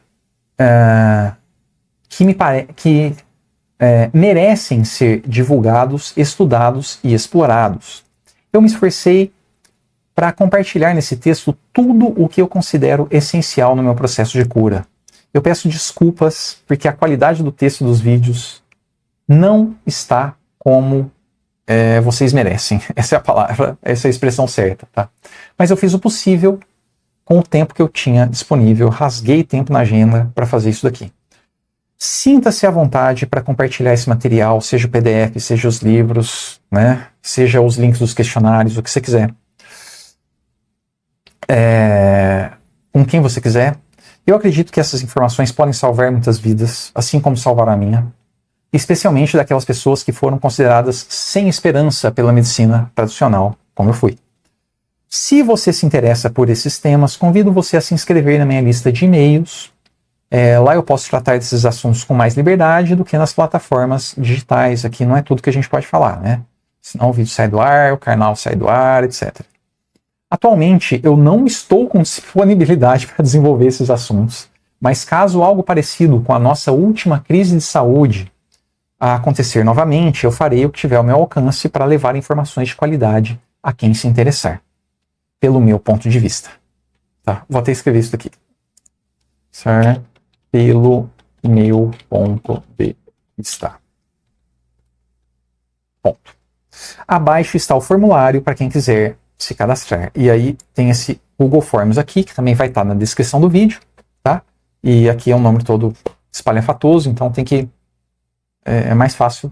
merecem ser divulgados, estudados e explorados. Eu me esforcei para compartilhar nesse texto tudo o que eu considero essencial no meu processo de cura. Eu peço desculpas porque a qualidade do texto dos vídeos não está como vocês merecem. Essa é a palavra, essa é a expressão certa, tá? Mas eu fiz o possível com o tempo que eu tinha disponível, rasguei tempo na agenda para fazer isso daqui. Sinta-se à vontade para compartilhar esse material, seja o PDF, seja os livros, né? Seja os links dos questionários, o que você quiser. Com quem você quiser. Eu acredito que essas informações podem salvar muitas vidas, assim como salvaram a minha, especialmente daquelas pessoas que foram consideradas sem esperança pela medicina tradicional, como eu fui. Se você se interessa por esses temas, convido você a se inscrever na minha lista de e-mails. Lá eu posso tratar desses assuntos com mais liberdade do que nas plataformas digitais. Aqui não é tudo que a gente pode falar, né? Senão o vídeo sai do ar, o canal sai do ar, etc. Atualmente, eu não estou com disponibilidade para desenvolver esses assuntos, mas caso algo parecido com a nossa última crise de saúde acontecer novamente, eu farei o que tiver ao meu alcance para levar informações de qualidade a quem se interessar, pelo meu ponto de vista. Tá? Vou até escrever isso aqui. Certo? Pelo meu ponto de vista. Ponto. Abaixo está o formulário para quem quiser se cadastrar. E aí tem esse Google Forms aqui, que também vai estar na descrição do vídeo, tá? E aqui é um nome todo espalhafatoso, então tem que... É mais fácil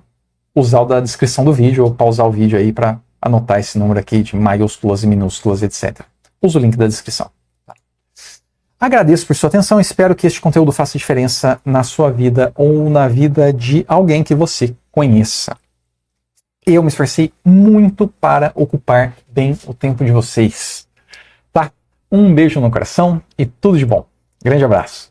usar o da descrição do vídeo ou pausar o vídeo aí para anotar esse número aqui de maiúsculas e minúsculas, etc. Usa o link da descrição. Tá? Agradeço por sua atenção, espero que este conteúdo faça diferença na sua vida ou na vida de alguém que você conheça. Eu me esforcei muito para ocupar bem o tempo de vocês. Tá? Um beijo no coração e tudo de bom. Grande abraço.